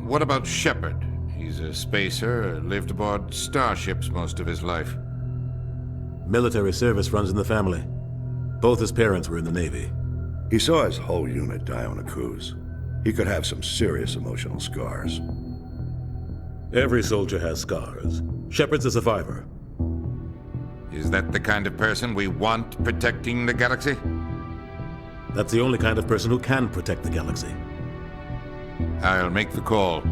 What about Shepard? He's a spacer, lived aboard starships most of his life. Military service runs in the family. Both his parents were in the Navy. He saw his whole unit die on a cruise. He could have some serious emotional scars. Every soldier has scars. Shepard's a survivor. Is that the kind of person we want protecting the galaxy? That's the only kind of person who can protect the galaxy. I'll make the call.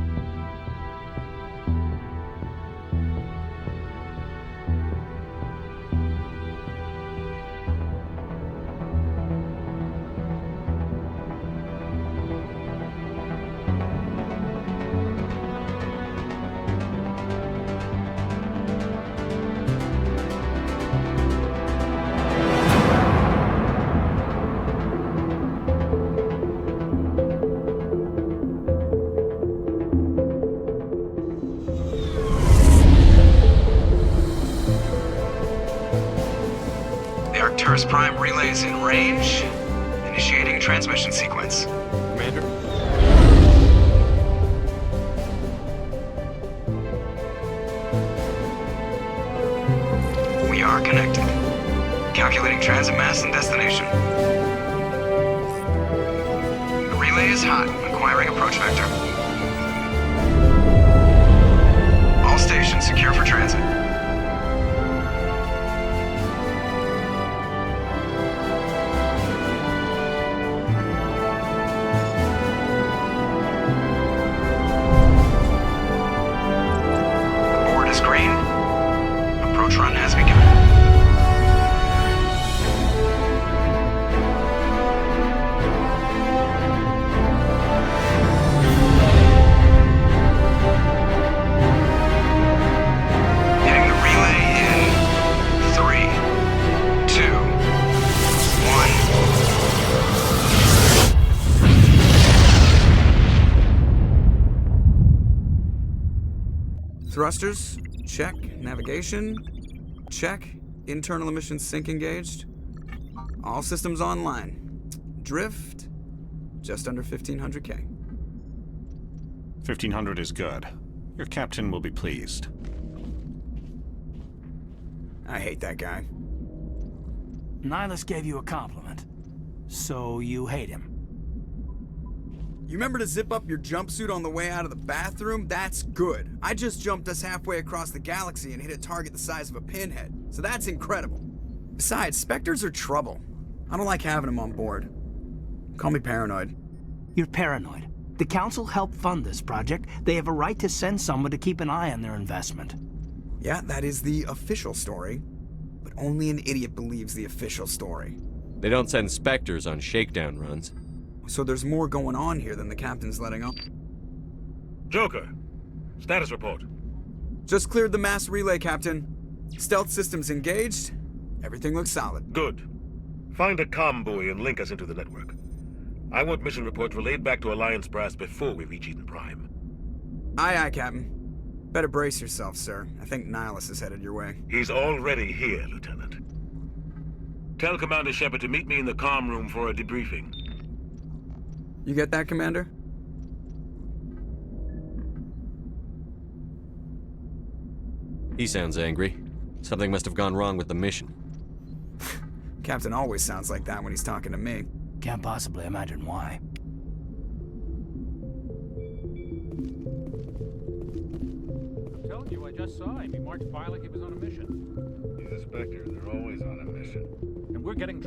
Arcturus Prime relays in range. Initiating transmission sequence. Commander? We are connected. Calculating transit mass and destination. The relay is hot. Acquiring approach vector. All stations secure for transit. Approach run has begun. Hitting the relay in 3, 2, 1. Thrusters, check. Navigation, check. Internal emissions sync engaged. All systems online. Drift, just under 1500K. 1500 is good. Your captain will be pleased. I hate that guy. Nihilus gave you a compliment, so you hate him. You remember to zip up your jumpsuit on the way out of the bathroom? That's good. I just jumped us halfway across the galaxy and hit a target the size of a pinhead, so that's incredible. Besides, Spectres are trouble. I don't like having them on board. Call me paranoid. You're paranoid. The Council helped fund this project. They have a right to send someone to keep an eye on their investment. Yeah, that is the official story. But only an idiot believes the official story. They don't send Spectres on shakedown runs. So there's more going on here than the captain's letting on. Joker, status report. Just cleared the mass relay, Captain. Stealth systems engaged. Everything looks solid. Good. Find a comm buoy and link us into the network. I want mission reports relayed back to Alliance Brass before we reach Eden Prime. Aye, aye, Captain. Better brace yourself, sir. I think Nihilus is headed your way. He's already here, Lieutenant. Tell Commander Shepard to meet me in the comm room for a debriefing. You get that, Commander? He sounds angry. Something must have gone wrong with the mission. Captain always sounds like that when he's talking to me. Can't possibly imagine why. I'm telling you, I just saw him. He marched by like he was on a mission. He's a Spectre. They're always on a mission. And we're getting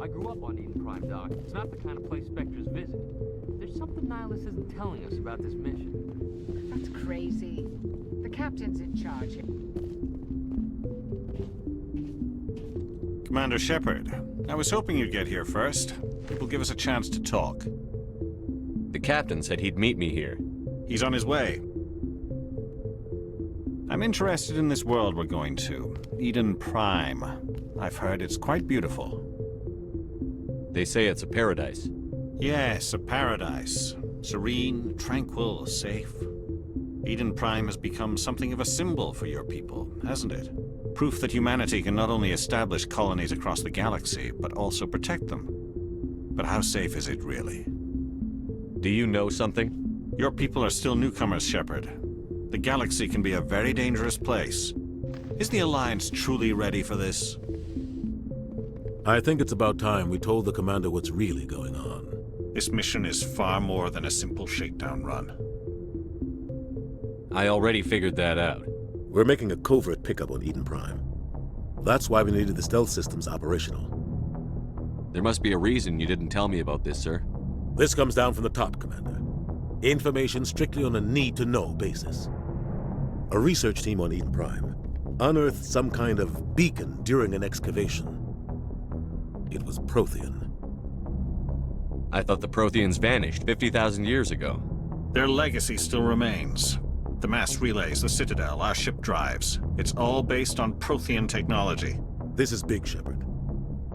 I grew up on Eden Prime, Doc. It's not the kind of place Spectres visit. There's something Nihilus isn't telling us about this mission. That's crazy. The captain's in charge here. Commander Shepard, I was hoping you'd get here first. It will give us a chance to talk. The captain said he'd meet me here. He's on his way. I'm interested in this world we're going to, Eden Prime. I've heard it's quite beautiful. They say it's a paradise. Yes, a paradise. Serene, tranquil, safe. Eden Prime has become something of a symbol for your people, hasn't it? Proof that humanity can not only establish colonies across the galaxy, but also protect them. But how safe is it really? Do you know something? Your people are still newcomers, Shepard. The galaxy can be a very dangerous place. Is the Alliance truly ready for this? I think it's about time we told the commander what's really going on. This mission is far more than a simple shakedown run. I already figured that out. We're making a covert pickup on Eden Prime. That's why we needed the stealth systems operational. There must be a reason you didn't tell me about this, sir. This comes down from the top, Commander. Information strictly on a need-to-know basis. A research team on Eden Prime unearthed some kind of beacon during an excavation. It was Prothean. I thought the Protheans vanished 50,000 years ago. Their legacy still remains. The mass relays, the Citadel, our ship drives. It's all based on Prothean technology. This is big, Shepard.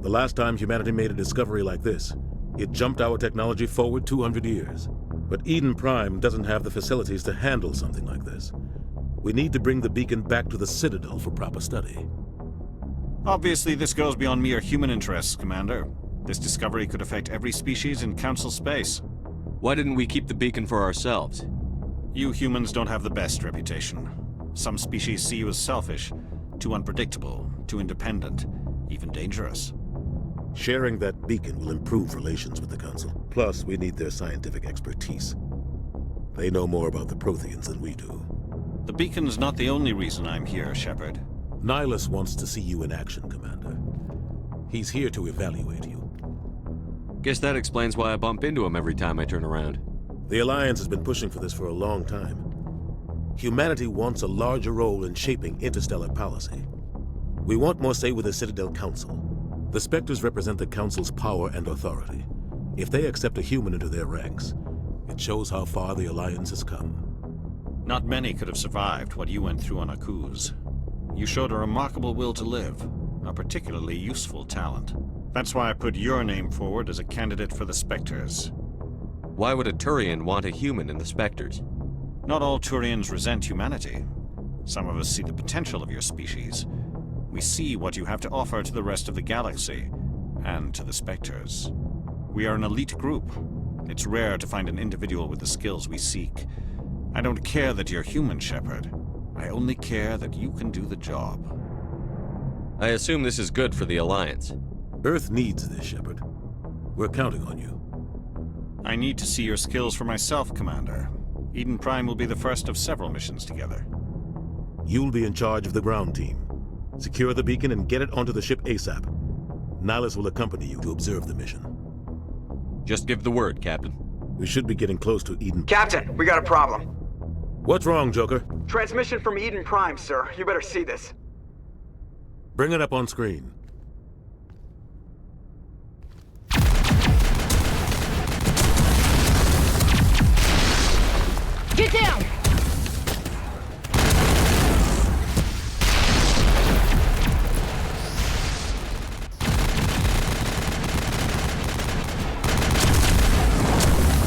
The last time humanity made a discovery like this, it jumped our technology forward 200 years. But Eden Prime doesn't have the facilities to handle something like this. We need to bring the beacon back to the Citadel for proper study. Obviously, this goes beyond mere human interests, Commander. This discovery could affect every species in Council space. Why didn't we keep the beacon for ourselves? You humans don't have the best reputation. Some species see you as selfish, too unpredictable, too independent, even dangerous. Sharing that beacon will improve relations with the Council. Plus, we need their scientific expertise. They know more about the Protheans than we do. The beacon's not the only reason I'm here, Shepard. Nihilus wants to see you in action, Commander. He's here to evaluate you. Guess that explains why I bump into him every time I turn around. The Alliance has been pushing for this for a long time. Humanity wants a larger role in shaping interstellar policy. We want more say with the Citadel Council. The Spectres represent the Council's power and authority. If they accept a human into their ranks, it shows how far the Alliance has come. Not many could have survived what you went through on Akuz. You showed a remarkable will to live, a particularly useful talent. That's why I put your name forward as a candidate for the Spectres. Why would a Turian want a human in the Spectres? Not all Turians resent humanity. Some of us see the potential of your species. We see what you have to offer to the rest of the galaxy, and to the Spectres. We are an elite group. It's rare to find an individual with the skills we seek. I don't care that you're human, Shepard. I only care that you can do the job. I assume this is good for the Alliance. Earth needs this, Shepard. We're counting on you. I need to see your skills for myself, Commander. Eden Prime will be the first of several missions together. You'll be in charge of the ground team. Secure the beacon and get it onto the ship ASAP. Nihilus will accompany you to observe the mission. Just give the word, Captain. We should be getting close to Eden. Captain, we got a problem. What's wrong, Joker? Transmission from Eden Prime, sir. You better see this. Bring it up on screen. Get down!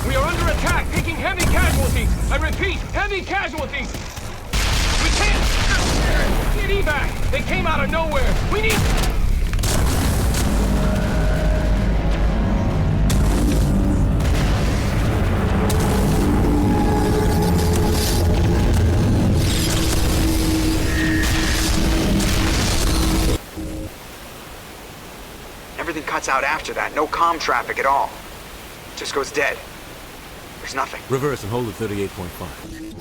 We are under attack, taking heavy casualties. I repeat, heavy casualties. We can't get evac. They came out of nowhere. We need... Everything cuts out after that. No comm traffic at all. Just goes dead. There's nothing. Reverse and hold at 38.5.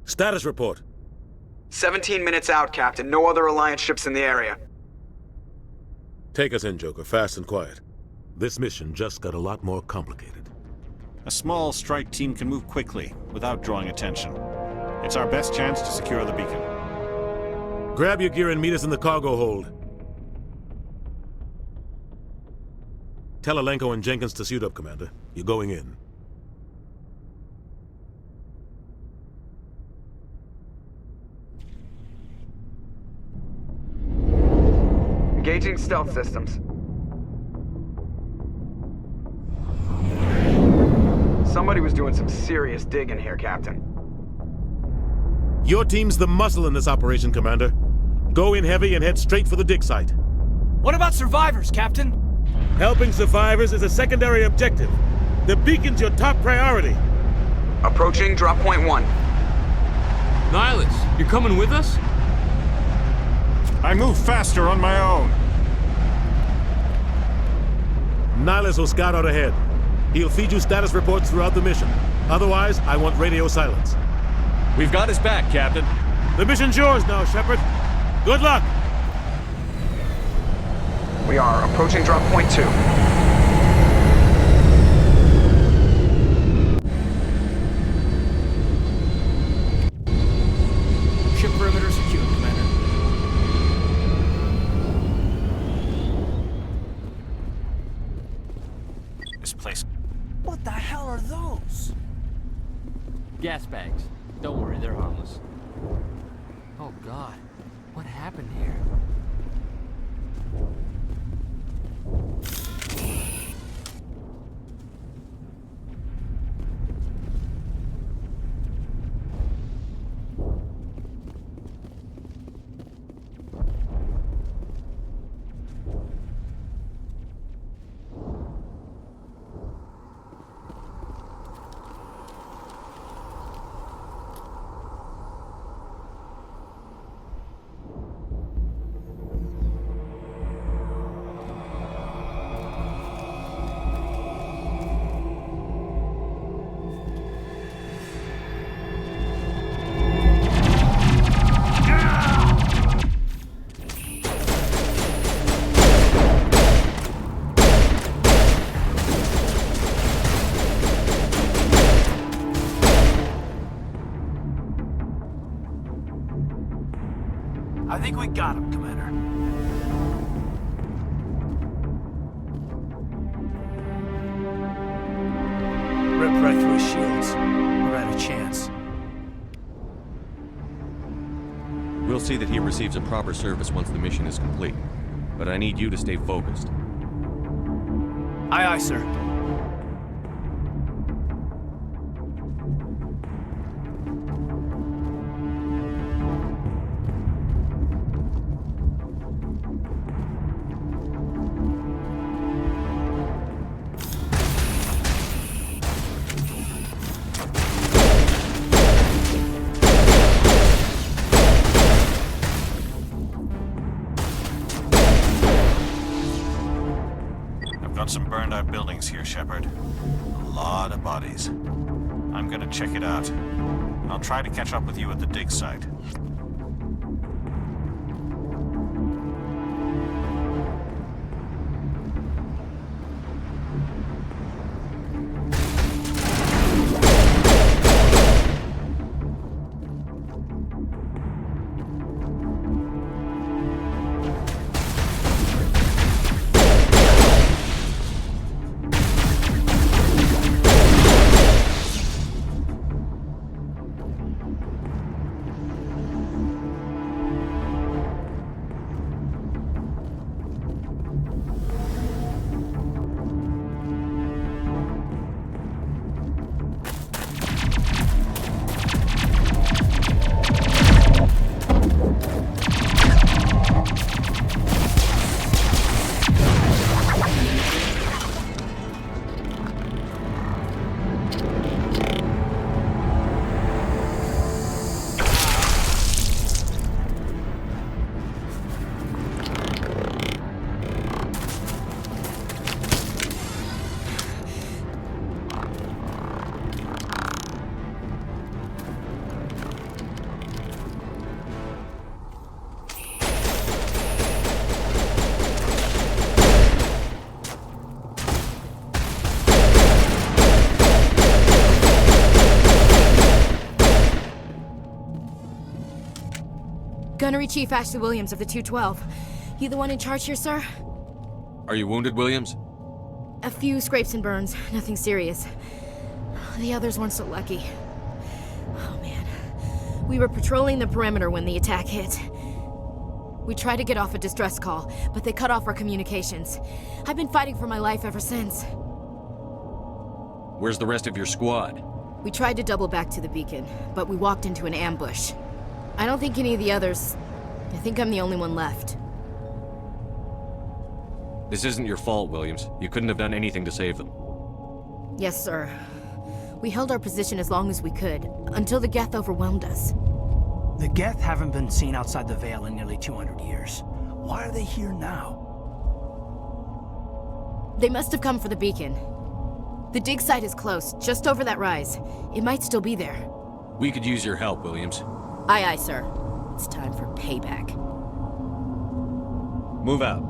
Status report. 17 minutes out, Captain. No other Alliance ships in the area. Take us in, Joker, fast and quiet. This mission just got a lot more complicated. A small strike team can move quickly, without drawing attention. It's our best chance to secure the beacon. Grab your gear and meet us in the cargo hold. Tell Alenko and Jenkins to suit up, Commander. You're going in. Engaging stealth systems. Somebody was doing some serious digging here, Captain. Your team's the muscle in this operation, Commander. Go in heavy and head straight for the dig site. What about survivors, Captain? Helping survivors is a secondary objective. The beacon's your top priority. Approaching drop point 1. Nihilus, you're coming with us? I move faster on my own. Nihilus will scout out ahead. He'll feed you status reports throughout the mission. Otherwise, I want radio silence. We've got his back, Captain. The mission's yours now, Shepard. Good luck! We are approaching drop point 2. Ship perimeter secure, Commander. This place. What the hell are those? Gas bags. Don't worry, they're harmless. Oh God, what happened here? I think we got him, Commander. Rip right through his shields. We're out of chance. We'll see that he receives a proper service once the mission is complete. But I need you to stay focused. Aye, aye, sir. Got some burned out buildings here, Shepard. A lot of bodies. I'm gonna check it out. I'll try to catch up with you at the dig site. Gunnery Chief Ashley Williams of the 212. You the one in charge here, sir? Are you wounded, Williams? A few scrapes and burns, nothing serious. The others weren't so lucky. Oh man. We were patrolling the perimeter when the attack hit. We tried to get off a distress call, but they cut off our communications. I've been fighting for my life ever since. Where's the rest of your squad? We tried to double back to the beacon, but we walked into an ambush. I don't think any of the others... I think I'm the only one left. This isn't your fault, Williams. You couldn't have done anything to save them. Yes, sir. We held our position as long as we could, until the Geth overwhelmed us. The Geth haven't been seen outside the Veil in nearly 200 years. Why are they here now? They must have come for the beacon. The dig site is close, just over that rise. It might still be there. We could use your help, Williams. Aye, aye, sir. It's time for payback. Move out.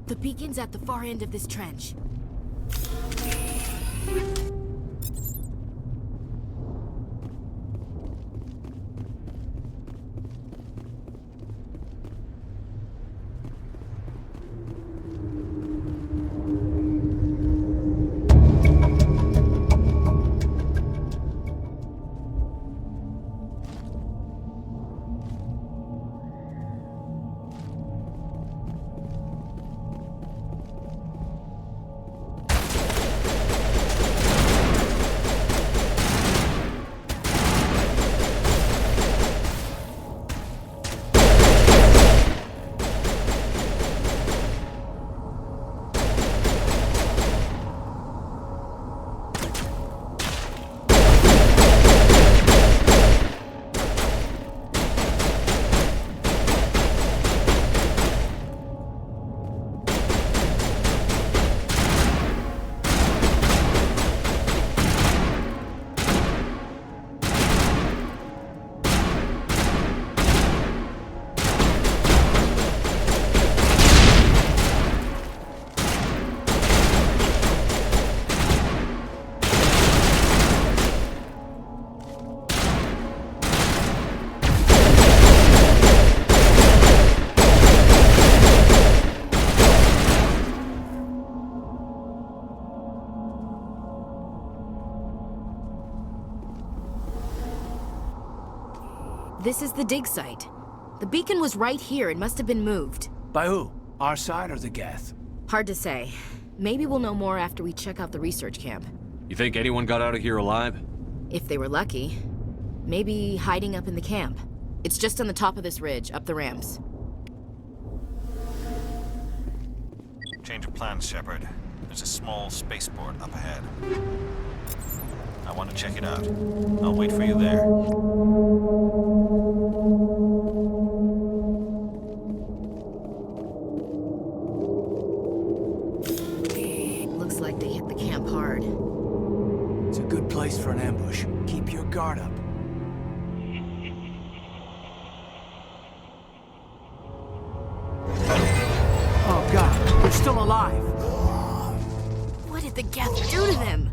The beacon's at the far end of this trench. This is the dig site. The beacon was right here. It must have been moved. By who? Our side or the Geth? Hard to say. Maybe we'll know more after we check out the research camp. You think anyone got out of here alive? If they were lucky. Maybe hiding up in the camp. It's just on the top of this ridge, up the ramps. Change of plans, Shepard. There's a small spaceport up ahead. I want to check it out. I'll wait for you there. Looks like they hit the camp hard. It's a good place for an ambush. Keep your guard up. Oh God, they're still alive. What did the Geth do to them?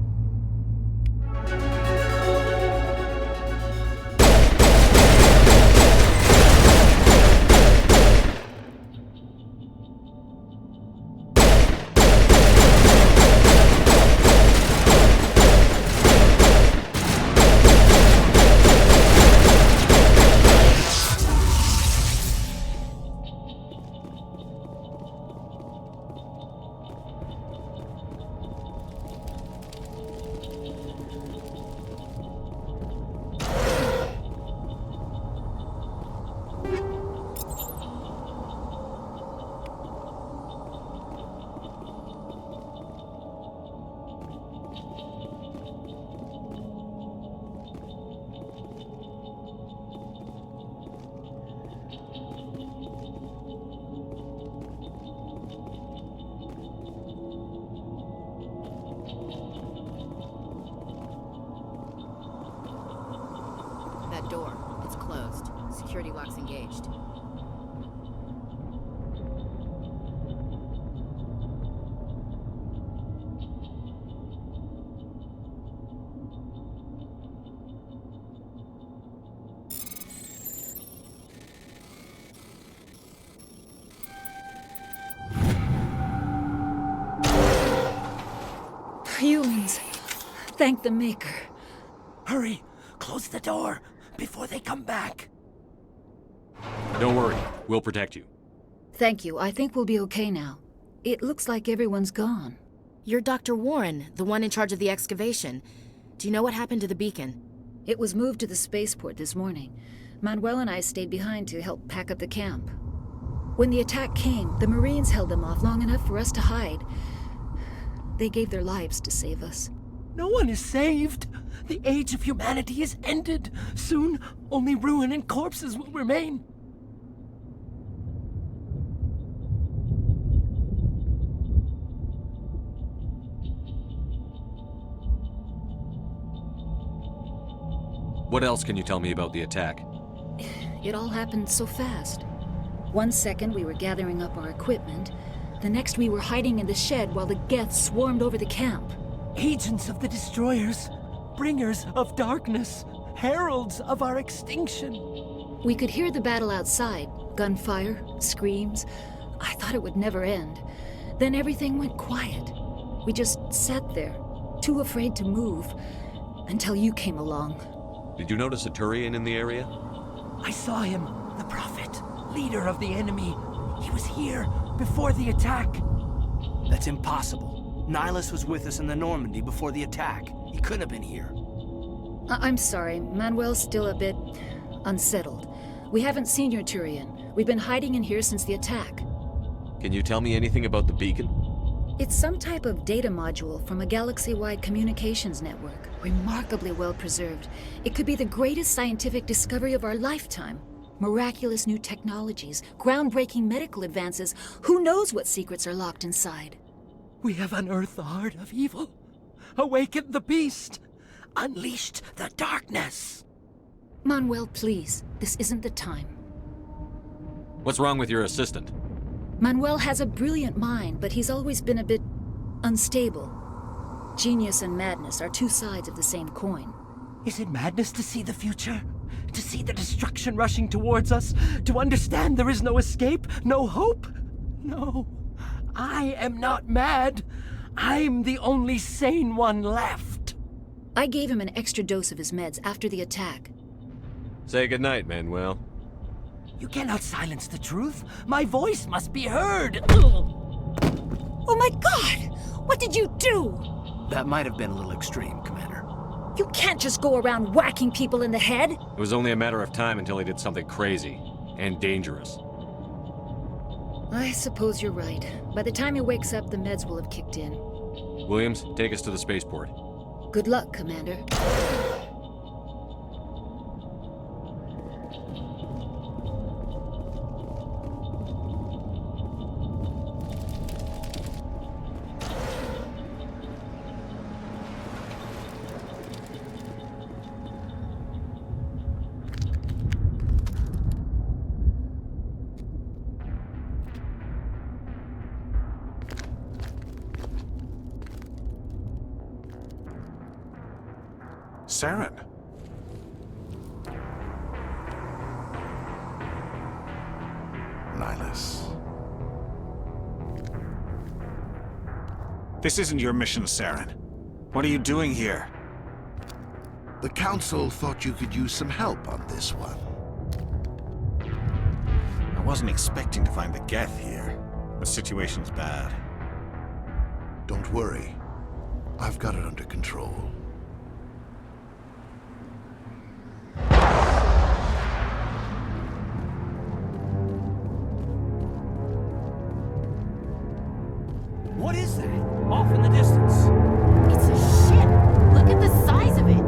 That door, it's closed. Security lock's engaged. Humans. Thank the Maker. Hurry! Close the door before they come back. Don't worry. We'll protect you. Thank you. I think we'll be okay now. It looks like everyone's gone. You're Dr. Warren, the one in charge of the excavation. Do you know what happened to the beacon? It was moved to the spaceport this morning. Manuel and I stayed behind to help pack up the camp. When the attack came, the Marines held them off long enough for us to hide. They gave their lives to save us. No one is saved. The age of humanity is ended. Soon, only ruin and corpses will remain. What else can you tell me about the attack? It all happened so fast. 1 second we were gathering up our equipment. The next we were hiding in the shed while the Geth swarmed over the camp. Agents of the Destroyers, bringers of darkness, heralds of our extinction. We could hear the battle outside. Gunfire, screams. I thought it would never end. Then everything went quiet. We just sat there, too afraid to move, until you came along. Did you notice a Turian in the area? I saw him, the Prophet, leader of the enemy. He was here before the attack. That's impossible. Nihilus was with us in the Normandy before the attack. He couldn't have been here. I'm sorry, Manuel's still a bit unsettled. We haven't seen your Turian. We've been hiding in here since the attack. Can you tell me anything about the beacon? It's some type of data module from a galaxy-wide communications network. Remarkably well preserved. It could be the greatest scientific discovery of our lifetime. Miraculous new technologies, groundbreaking medical advances. Who knows what secrets are locked inside? We have unearthed the heart of evil, awakened the beast, unleashed the darkness. Manuel, please. This isn't the time. What's wrong with your assistant? Manuel has a brilliant mind, but he's always been a bit unstable. Genius and madness are two sides of the same coin. Is it madness to see the future? To see the destruction rushing towards us? To understand there is no escape? No hope? No. I am not mad. I'm the only sane one left. I gave him an extra dose of his meds after the attack. Say goodnight, Manuel. You cannot silence the truth. My voice must be heard. Oh my God! What did you do? That might have been a little extreme, Commander. You can't just go around whacking people in the head. It was only a matter of time until he did something crazy and dangerous. I suppose you're right. By the time he wakes up, the meds will have kicked in. Williams, take us to the spaceport. Good luck, Commander. Saren. Nihilus. This isn't your mission, Saren. What are you doing here? The Council thought you could use some help on this one. I wasn't expecting to find the Geth here. The situation's bad. Don't worry. I've got it under control. What is that? Off in the distance. It's a ship. Look at the size of it.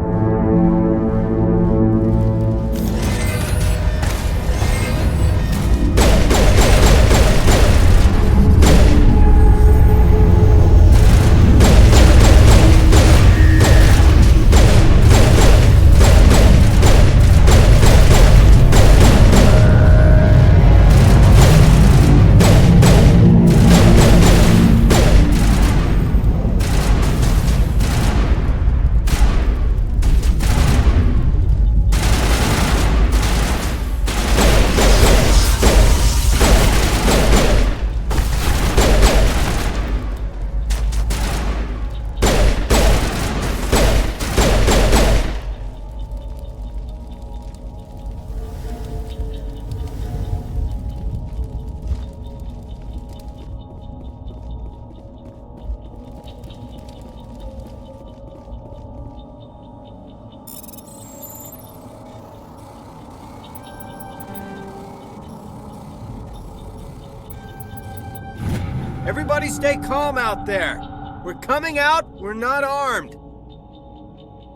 Everybody stay calm out there. We're coming out, we're not armed.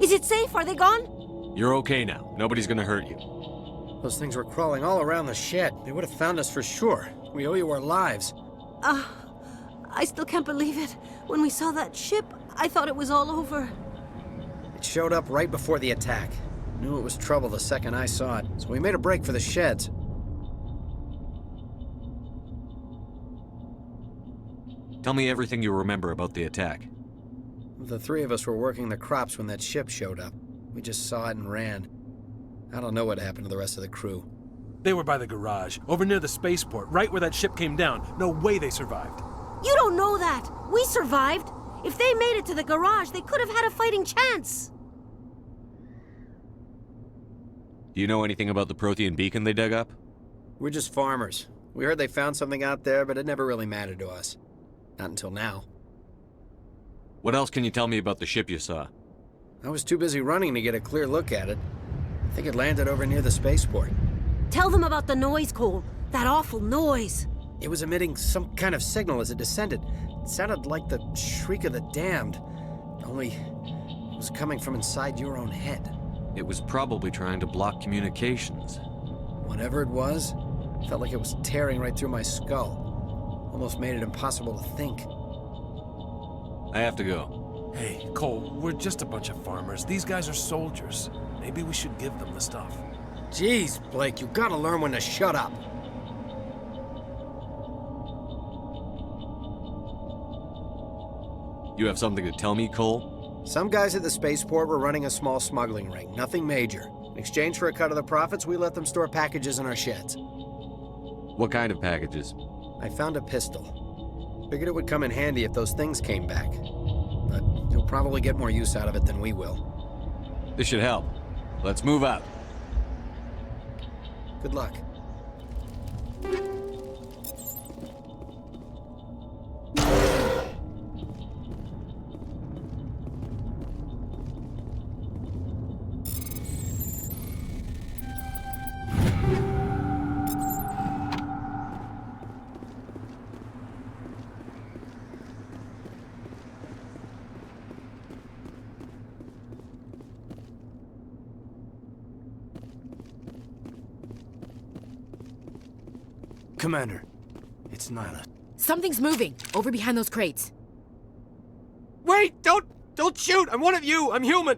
Is it safe? Are they gone? You're okay now. Nobody's gonna hurt you. Those things were crawling all around the shed. They would have found us for sure. We owe you our lives. I still can't believe it. When we saw that ship, I thought it was all over. It showed up right before the attack. Knew it was trouble the second I saw it, so we made a break for the sheds. Tell me everything you remember about the attack. The three of us were working the crops when that ship showed up. We just saw it and ran. I don't know what happened to the rest of the crew. They were by the garage, over near the spaceport, right where that ship came down. No way they survived. You don't know that. We survived. If they made it to the garage, they could have had a fighting chance. Do you know anything about the Prothean beacon they dug up? We're just farmers. We heard they found something out there, but it never really mattered to us. Not until now. What else can you tell me about the ship you saw? I was too busy running to get a clear look at it. I think it landed over near the spaceport. Tell them about the noise, Cole. That awful noise. It was emitting some kind of signal as it descended. It sounded like the shriek of the damned. Only it was coming from inside your own head. It was probably trying to block communications. Whatever it was, felt like it was tearing right through my skull. Almost made it impossible to think. I have to go. Hey, Cole, we're just a bunch of farmers. These guys are soldiers. Maybe we should give them the stuff. Jeez, Blake, you gotta learn when to shut up. You have something to tell me, Cole? Some guys at the spaceport were running a small smuggling ring, nothing major. In exchange for a cut of the profits, we let them store packages in our sheds. What kind of packages? I found a pistol. Figured it would come in handy if those things came back. But you'll probably get more use out of it than we will. This should help. Let's move out. Good luck. Commander, it's Nyla. Something's moving, over behind those crates. Wait! Don't shoot! I'm one of you! I'm human!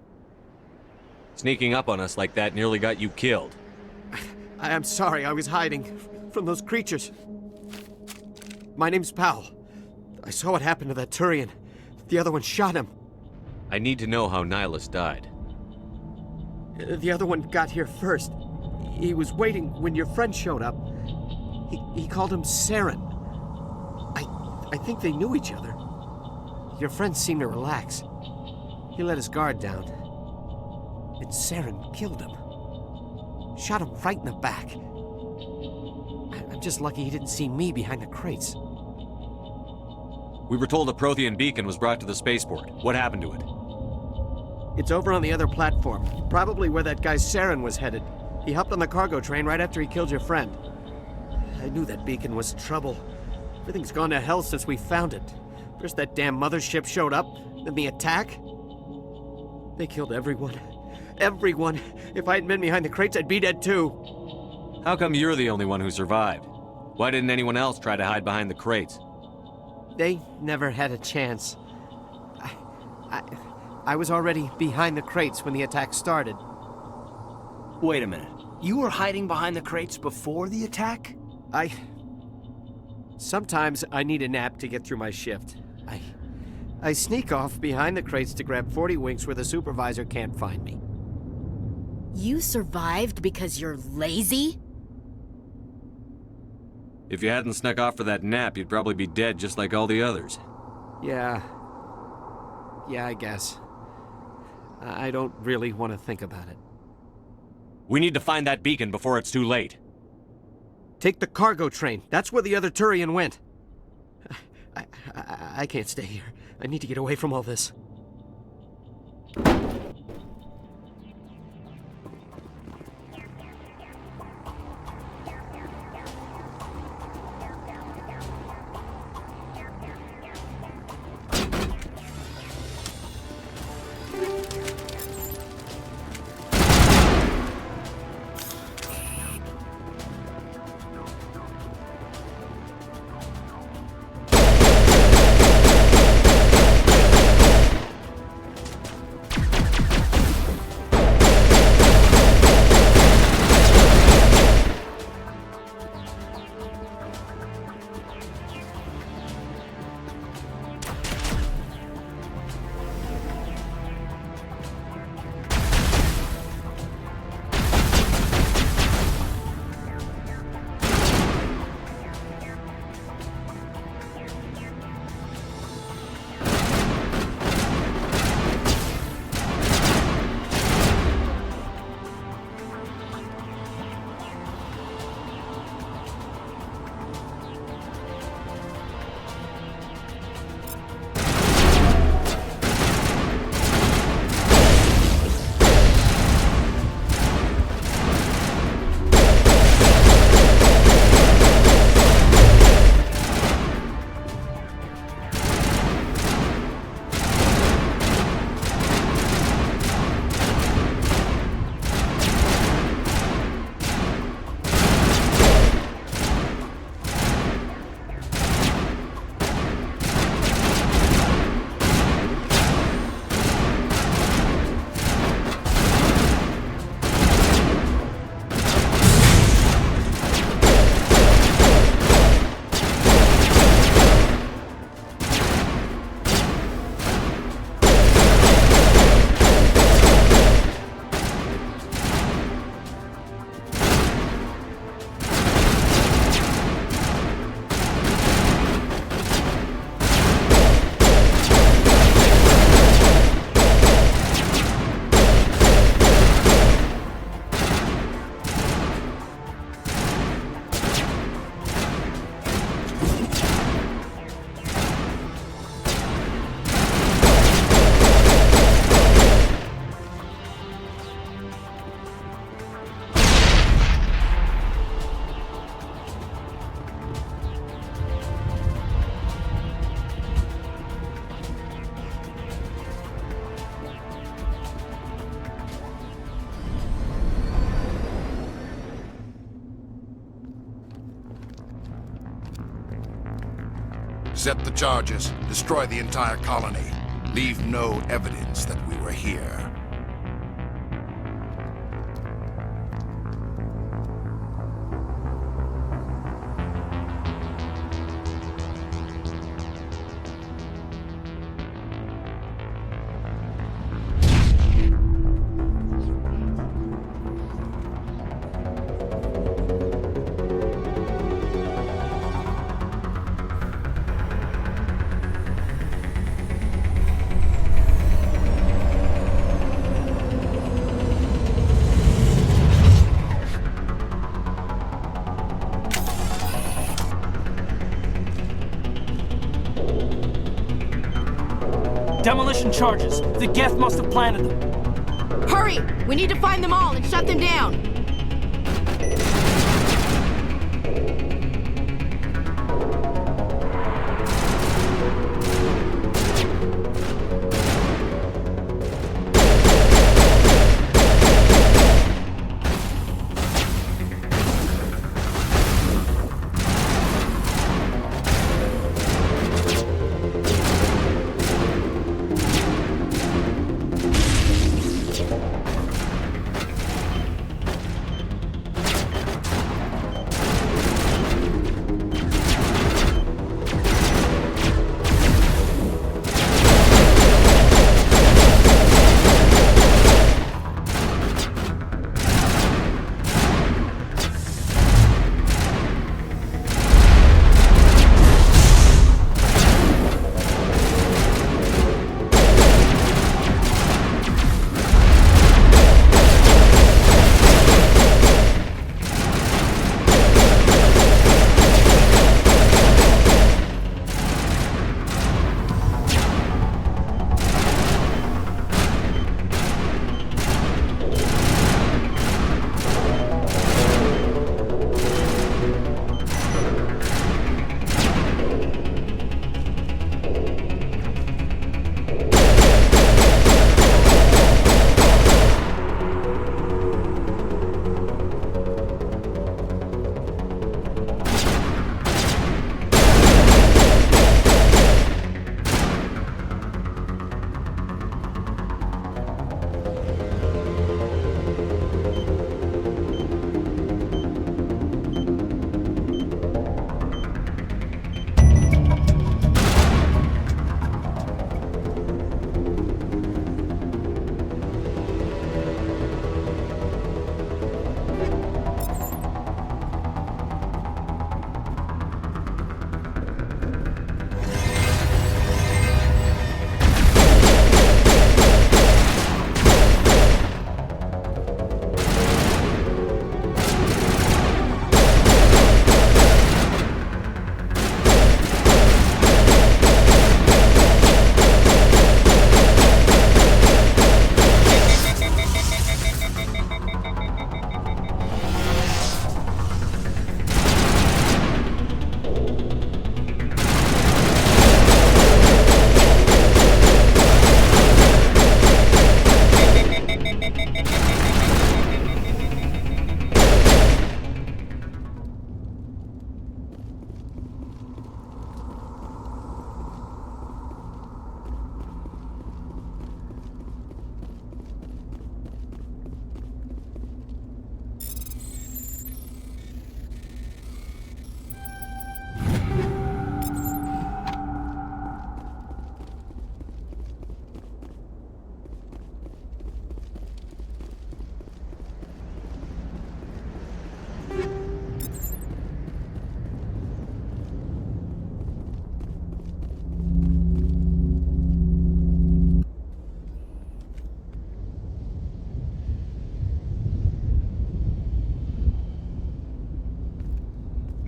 Sneaking up on us like that nearly got you killed. I am sorry, I was hiding from those creatures. My name's Powell. I saw what happened to that Turian. The other one shot him. I need to know how Nihilus died. The other one got here first. He was waiting when your friend showed up. He called him Saren. I think they knew each other. Your friend seemed to relax. He let his guard down. And Saren killed him. Shot him right in the back. I'm just lucky he didn't see me behind the crates. We were told a Prothean beacon was brought to the spaceport. What happened to it? It's over on the other platform. Probably where that guy Saren was headed. He hopped on the cargo train right after he killed your friend. I knew that beacon was trouble. Everything's gone to hell since we found it. First that damn mothership showed up, then the attack. They killed everyone. Everyone. If I hadn't been behind the crates, I'd be dead too. How come you're the only one who survived? Why didn't anyone else try to hide behind the crates? They never had a chance. I was already behind the crates when the attack started. Wait a minute. You were hiding behind the crates before the attack? Sometimes I need a nap to get through my shift. I sneak off behind the crates to grab 40 winks where the supervisor can't find me. You survived because you're lazy? If you hadn't snuck off for that nap, you'd probably be dead just like all the others. Yeah, I guess. I don't really want to think about it. We need to find that beacon before it's too late. Take the cargo train. That's where the other Turian went. I can't stay here. I need to get away from all this. Set the charges. Destroy the entire colony. Leave no evidence that we were here. Demolition charges. The Geth must have planted them. Hurry! We need to find them all and shut them down.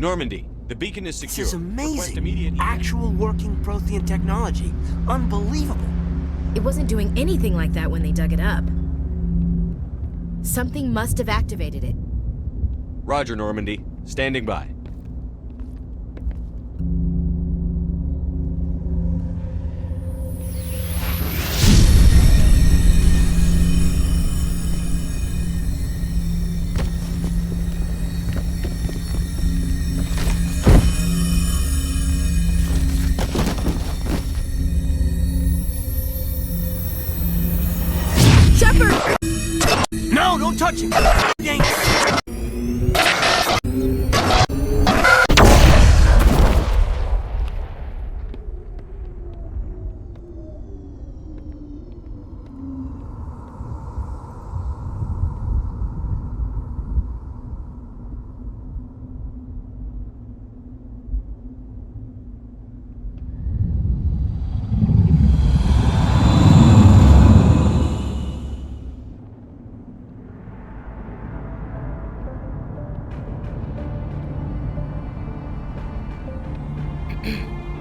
Normandy, the beacon is secure. This is amazing. Actual working Prothean technology. Unbelievable. It wasn't doing anything like that when they dug it up. Something must have activated it. Roger, Normandy. Standing by. touch it!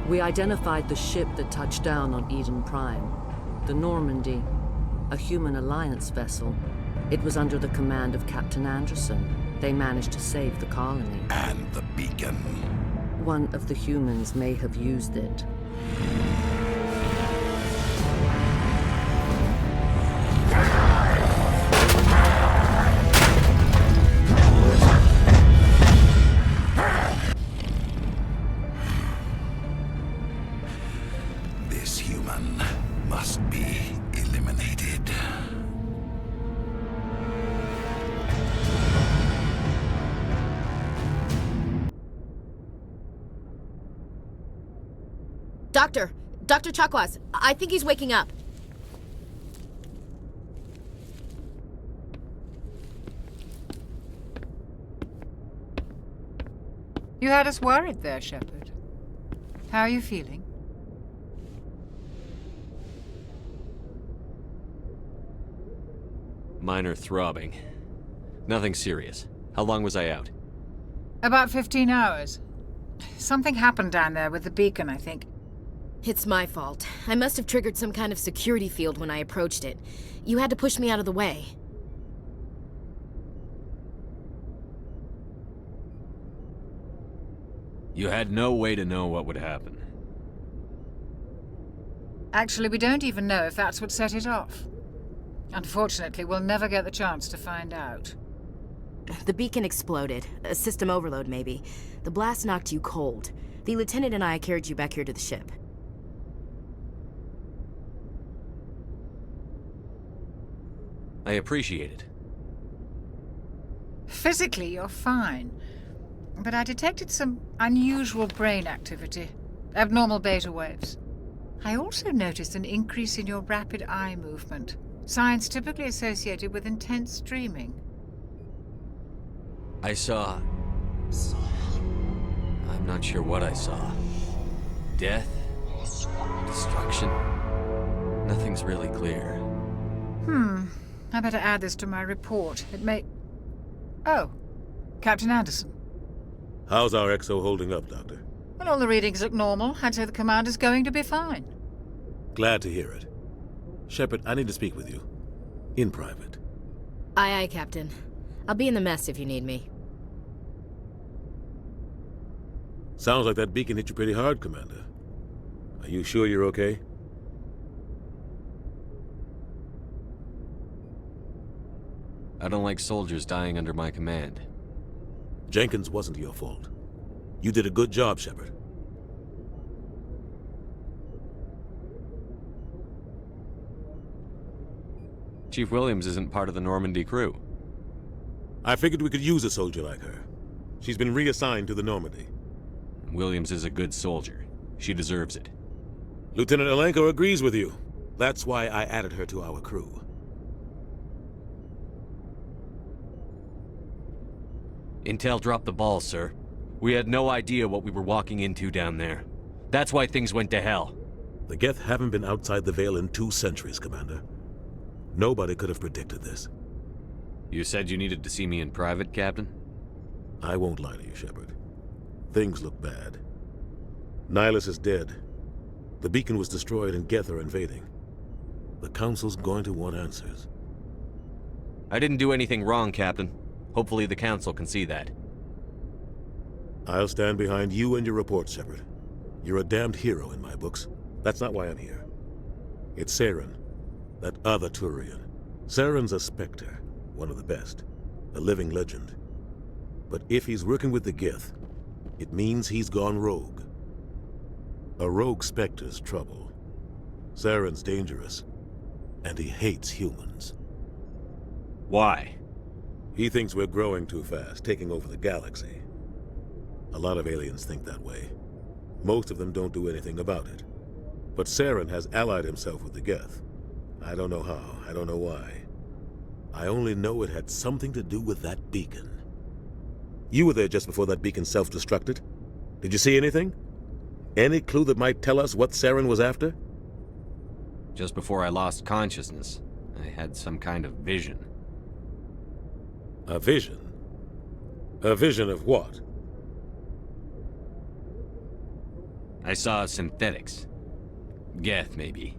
We identified the ship that touched down on Eden Prime. The Normandy, a human alliance vessel. It was under the command of Captain Anderson. They managed to save the colony. And the beacon. One of the humans may have used it. This human must be eliminated. Dr. Chakwas, I think he's waking up. You had us worried there, Shepard. How are you feeling? Minor throbbing. Nothing serious. How long was I out? About 15 hours. Something happened down there with the beacon, I think. It's my fault. I must have triggered some kind of security field when I approached it. You had to push me out of the way. You had no way to know what would happen. Actually, we don't even know if that's what set it off. Unfortunately, we'll never get the chance to find out. The beacon exploded. A system overload, maybe. The blast knocked you cold. The lieutenant and I carried you back here to the ship. I appreciate it. Physically, you're fine. But I detected some unusual brain activity. Abnormal beta waves. I also noticed an increase in your rapid eye movement. Signs typically associated with intense dreaming. I saw... I'm not sure what I saw. Death? Destruction? Nothing's really clear. I better add this to my report. It may... Oh, Captain Anderson. How's our XO holding up, Doctor? Well, all the readings look normal. I'd say the commander's going to be fine. Glad to hear it. Shepard, I need to speak with you. In private. Aye, aye, Captain. I'll be in the mess if you need me. Sounds like that beacon hit you pretty hard, Commander. Are you sure you're okay? I don't like soldiers dying under my command. Jenkins wasn't your fault. You did a good job, Shepard. Chief Williams isn't part of the Normandy crew. I figured we could use a soldier like her. She's been reassigned to the Normandy. Williams is a good soldier. She deserves it. Lieutenant Alenko agrees with you. That's why I added her to our crew. Intel dropped the ball, sir. We had no idea what we were walking into down there. That's why things went to hell. The Geth haven't been outside the Veil in 2 centuries, Commander. Nobody could have predicted this. You said you needed to see me in private, Captain? I won't lie to you, Shepard. Things look bad. Nihilus is dead. The beacon was destroyed and Geth are invading. The Council's going to want answers. I didn't do anything wrong, Captain. Hopefully the Council can see that. I'll stand behind you and your report, Shepard. You're a damned hero in my books. That's not why I'm here. It's Saren, that other Turian. Saren's a Spectre, one of the best, a living legend. But if he's working with the Geth, it means he's gone rogue. A rogue Spectre's trouble. Saren's dangerous, and he hates humans. Why? He thinks we're growing too fast, taking over the galaxy. A lot of aliens think that way. Most of them don't do anything about it. But Saren has allied himself with the Geth. I don't know how, I don't know why. I only know it had something to do with that beacon. You were there just before that beacon self-destructed. Did you see anything? Any clue that might tell us what Saren was after? Just before I lost consciousness, I had some kind of vision. A vision? A vision of what? I saw synthetics. Geth, maybe.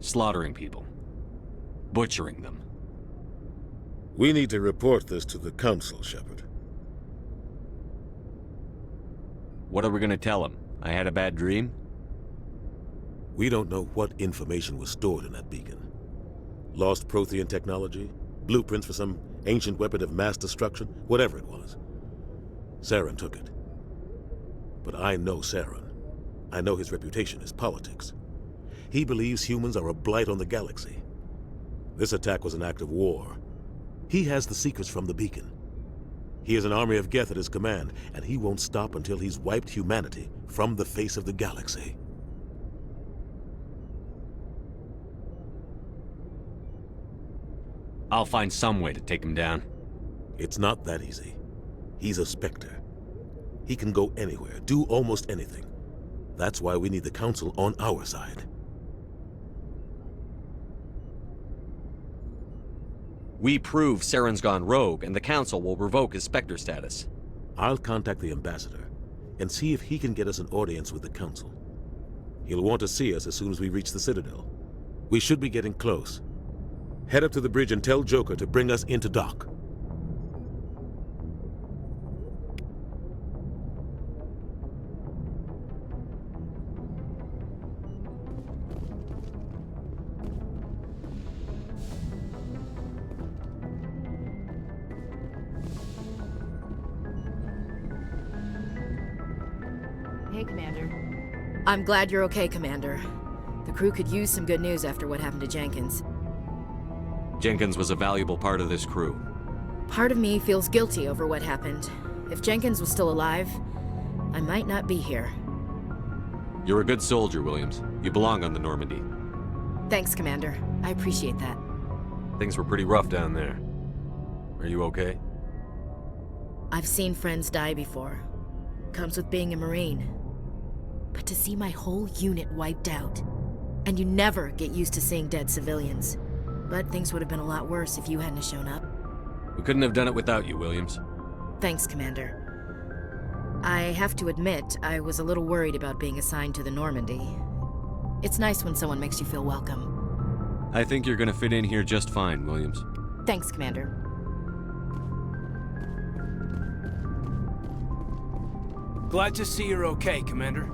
Slaughtering people. Butchering them. We need to report this to the Council, Shepard. What are we gonna tell them? I had a bad dream? We don't know what information was stored in that beacon. Lost Prothean technology? Blueprints for some ancient weapon of mass destruction? Whatever it was. Saren took it. But I know Saren. I know his reputation is politics. He believes humans are a blight on the galaxy. This attack was an act of war. He has the secrets from the beacon. He has an army of Geth at his command, and he won't stop until he's wiped humanity from the face of the galaxy. I'll find some way to take him down. It's not that easy. He's a Spectre. He can go anywhere, do almost anything. That's why we need the Council on our side. We prove Saren's gone rogue, and the Council will revoke his Spectre status. I'll contact the Ambassador and see if he can get us an audience with the Council. He'll want to see us as soon as we reach the Citadel. We should be getting close. Head up to the bridge and tell Joker to bring us into dock. Hey, Commander. I'm glad you're okay, Commander. The crew could use some good news after what happened to Jenkins. Jenkins was a valuable part of this crew. Part of me feels guilty over what happened. If Jenkins was still alive, I might not be here. You're a good soldier, Williams. You belong on the Normandy. Thanks, Commander. I appreciate that. Things were pretty rough down there. Are you okay? I've seen friends die before. Comes with being a Marine. But to see my whole unit wiped out, and you never get used to seeing dead civilians. But things would have been a lot worse if you hadn't shown up. We couldn't have done it without you, Williams. Thanks, Commander. I have to admit, I was a little worried about being assigned to the Normandy. It's nice when someone makes you feel welcome. I think you're gonna fit in here just fine, Williams. Thanks, Commander. Glad to see you're okay, Commander.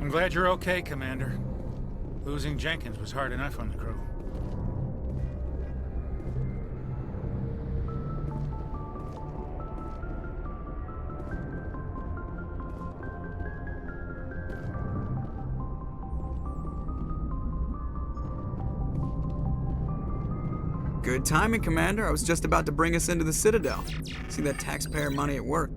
I'm glad you're okay, Commander. Losing Jenkins was hard enough on the crew. Good timing, Commander. I was just about to bring us into the Citadel. See that taxpayer money at work.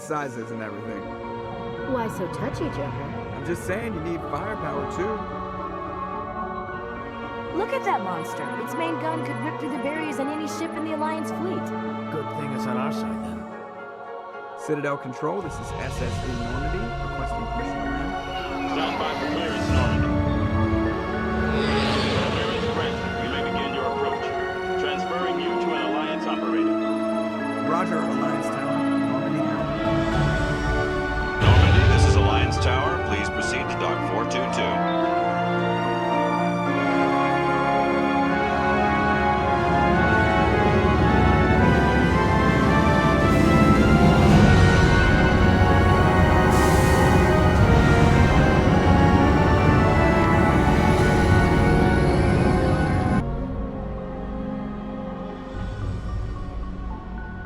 sizes and everything. Why so touchy, Joker? I'm just saying you need firepower too. Look at that monster. Its main gun could rip through the barriers on any ship in the Alliance fleet. Good thing it's on our side then. Citadel Control, this is SSV Normandy, requesting permission to land. Stand by for clearance, Normandy. Clearance granted. You may begin your approach. Transferring you to an Alliance operator. Roger, Alliance Tower. Normandy now. Normandy, this is Alliance Tower. Please proceed to Dock 422.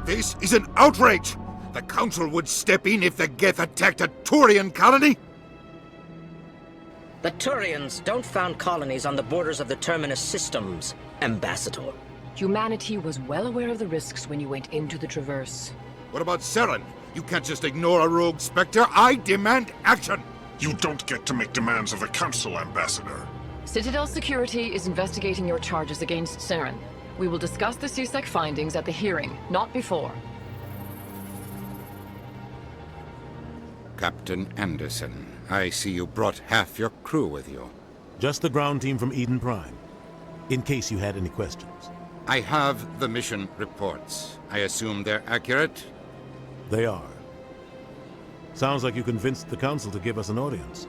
This is an outrage! The Council would step in if the Geth attacked a Turian colony? The Turians don't found colonies on the borders of the Terminus systems, Ambassador. Humanity was well aware of the risks when you went into the Traverse. What about Saren? You can't just ignore a rogue Spectre. I demand action! You don't get to make demands of the Council, Ambassador. Citadel Security is investigating your charges against Saren. We will discuss the CSEC findings at the hearing, not before. Captain Anderson, I see you brought half your crew with you. Just the ground team from Eden Prime, in case you had any questions. I have the mission reports. I assume they're accurate? They are. Sounds like you convinced the Council to give us an audience.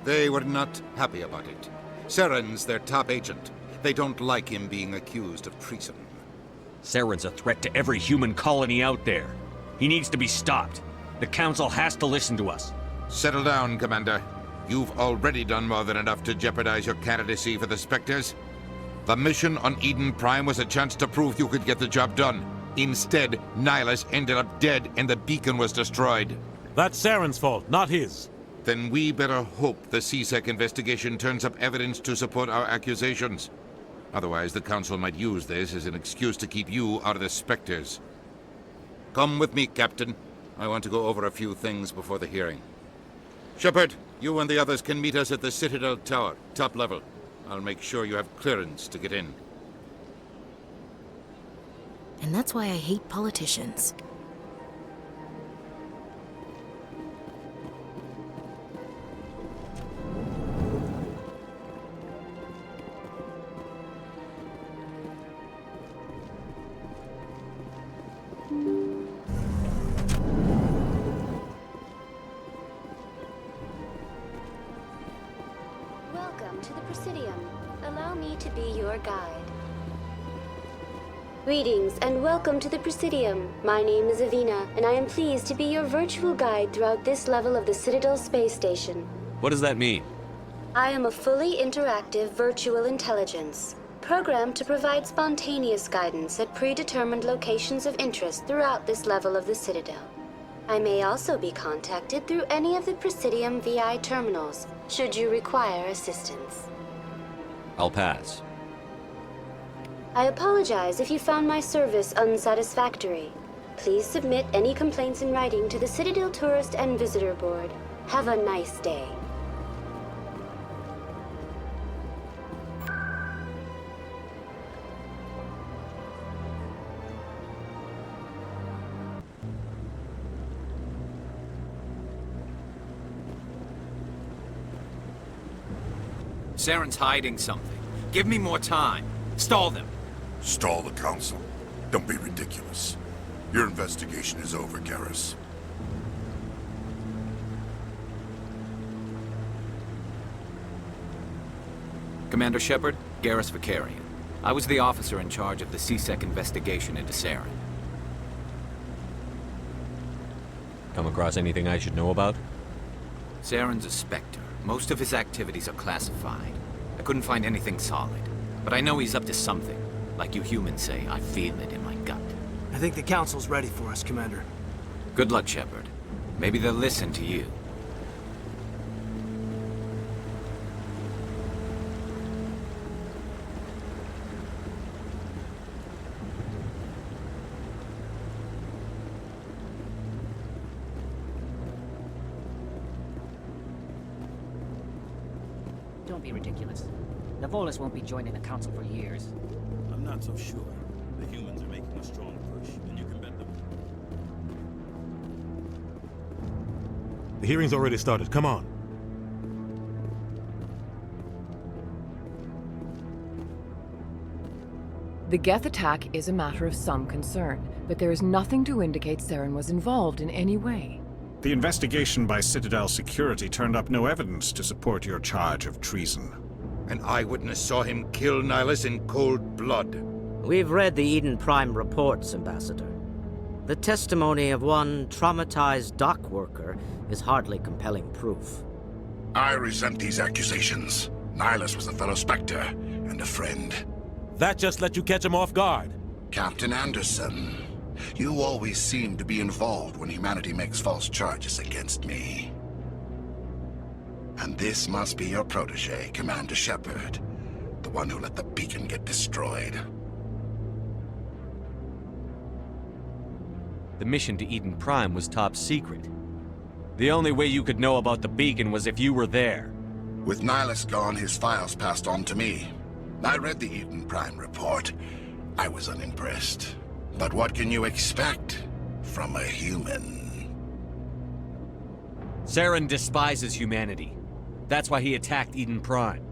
They were not happy about it. Saren's their top agent. They don't like him being accused of treason. Saren's a threat to every human colony out there. He needs to be stopped. The Council has to listen to us. Settle down, Commander. You've already done more than enough to jeopardize your candidacy for the Spectres. The mission on Eden Prime was a chance to prove you could get the job done. Instead, Nihilus ended up dead and the beacon was destroyed. That's Saren's fault, not his. Then we better hope the CSEC investigation turns up evidence to support our accusations. Otherwise, the Council might use this as an excuse to keep you out of the Spectres. Come with me, Captain. I want to go over a few things before the hearing. Shepard, you and the others can meet us at the Citadel Tower, top level. I'll make sure you have clearance to get in. And that's why I hate politicians. Welcome to the Presidium. Allow me to be your guide. Greetings and welcome to the Presidium. My name is Avina, and I am pleased to be your virtual guide throughout this level of the Citadel space station. What does that mean? I am a fully interactive virtual intelligence, programmed to provide spontaneous guidance at predetermined locations of interest throughout this level of the Citadel. I may also be contacted through any of the Presidium VI terminals, should you require assistance. I'll pass. I apologize if you found my service unsatisfactory. Please submit any complaints in writing to the Citadel Tourist and Visitor Board. Have a nice day. Saren's hiding something. Give me more time. Stall them. Stall the Council? Don't be ridiculous. Your investigation is over, Garrus. Commander Shepard, Garrus Vakarian. I was the officer in charge of the CSEC investigation into Saren. Come across anything I should know about? Saren's a Spectre. Most of his activities are classified. I couldn't find anything solid. But I know he's up to something. Like you humans say, I feel it in my gut. I think the Council's ready for us, Commander. Good luck, Shepard. Maybe they'll listen to you. be ridiculous. The Volus won't be joining the Council for years. I'm not so sure. The humans are making a strong push, and you can bet them. The hearing's already started. Come on. The Geth attack is a matter of some concern, but there is nothing to indicate Saren was involved in any way. The investigation by Citadel Security turned up no evidence to support your charge of treason. An eyewitness saw him kill Nihilus in cold blood. We've read the Eden Prime reports, Ambassador. The testimony of one traumatized dock worker is hardly compelling proof. I resent these accusations. Nihilus was a fellow Spectre and a friend. That just let you catch him off guard. Captain Anderson, you always seem to be involved when humanity makes false charges against me. And this must be your protege, Commander Shepard, the one who let the beacon get destroyed. The mission to Eden Prime was top secret. The only way you could know about the beacon was if you were there. With Nihilus gone, his files passed on to me. I read the Eden Prime report. I was unimpressed. But what can you expect from a human? Saren despises humanity. That's why he attacked Eden Prime.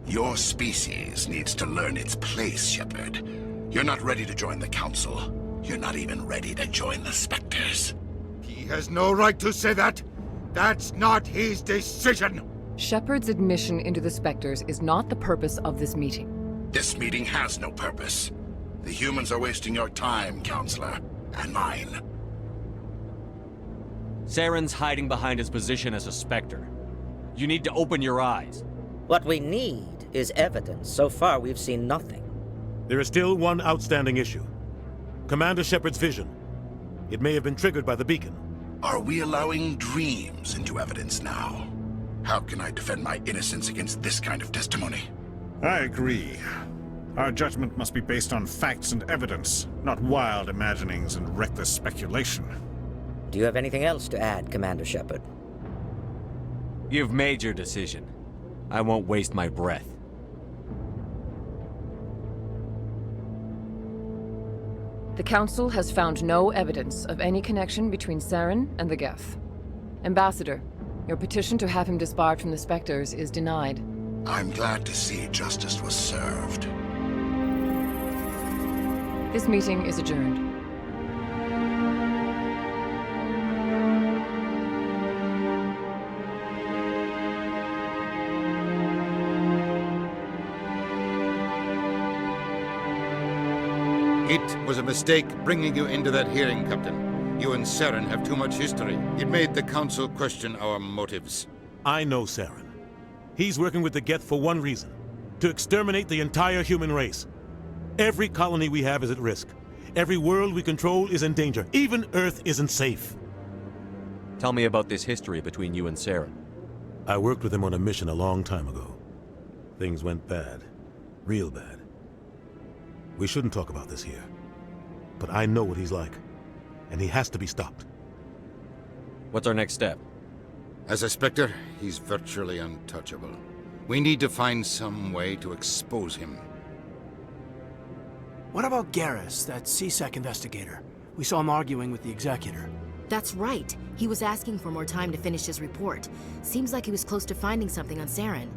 Your species needs to learn its place, Shepard. You're not ready to join the Council. You're not even ready to join the Spectres. He has no right to say that. That's not his decision. Shepard's admission into the Spectres is not the purpose of this meeting. This meeting has no purpose. The humans are wasting your time, Counselor, and mine. Saren's hiding behind his position as a Spectre. You need to open your eyes. What we need is evidence. So far, we've seen nothing. There is still one outstanding issue. Commander Shepard's vision. It may have been triggered by the beacon. Are we allowing dreams into evidence now? How can I defend my innocence against this kind of testimony? I agree. Our judgment must be based on facts and evidence, not wild imaginings and reckless speculation. Do you have anything else to add, Commander Shepard? You've made your decision. I won't waste my breath. The Council has found no evidence of any connection between Saren and the Geth. Ambassador, your petition to have him disbarred from the Spectres is denied. I'm glad to see justice was served. This meeting is adjourned. It was a mistake bringing you into that hearing, Captain. You and Saren have too much history. It made the Council question our motives. I know Saren. He's working with the Geth for one reason. To exterminate the entire human race. Every colony we have is at risk. Every world we control is in danger. Even Earth isn't safe. Tell me about this history between you and Saren. I worked with him on a mission a long time ago. Things went bad. Real bad. We shouldn't talk about this here. But I know what he's like. And he has to be stopped. What's our next step? As a Spectre, he's virtually untouchable. We need to find some way to expose him. What about Garrus, that C-Sec investigator? We saw him arguing with the Executor. That's right. He was asking for more time to finish his report. Seems like he was close to finding something on Saren.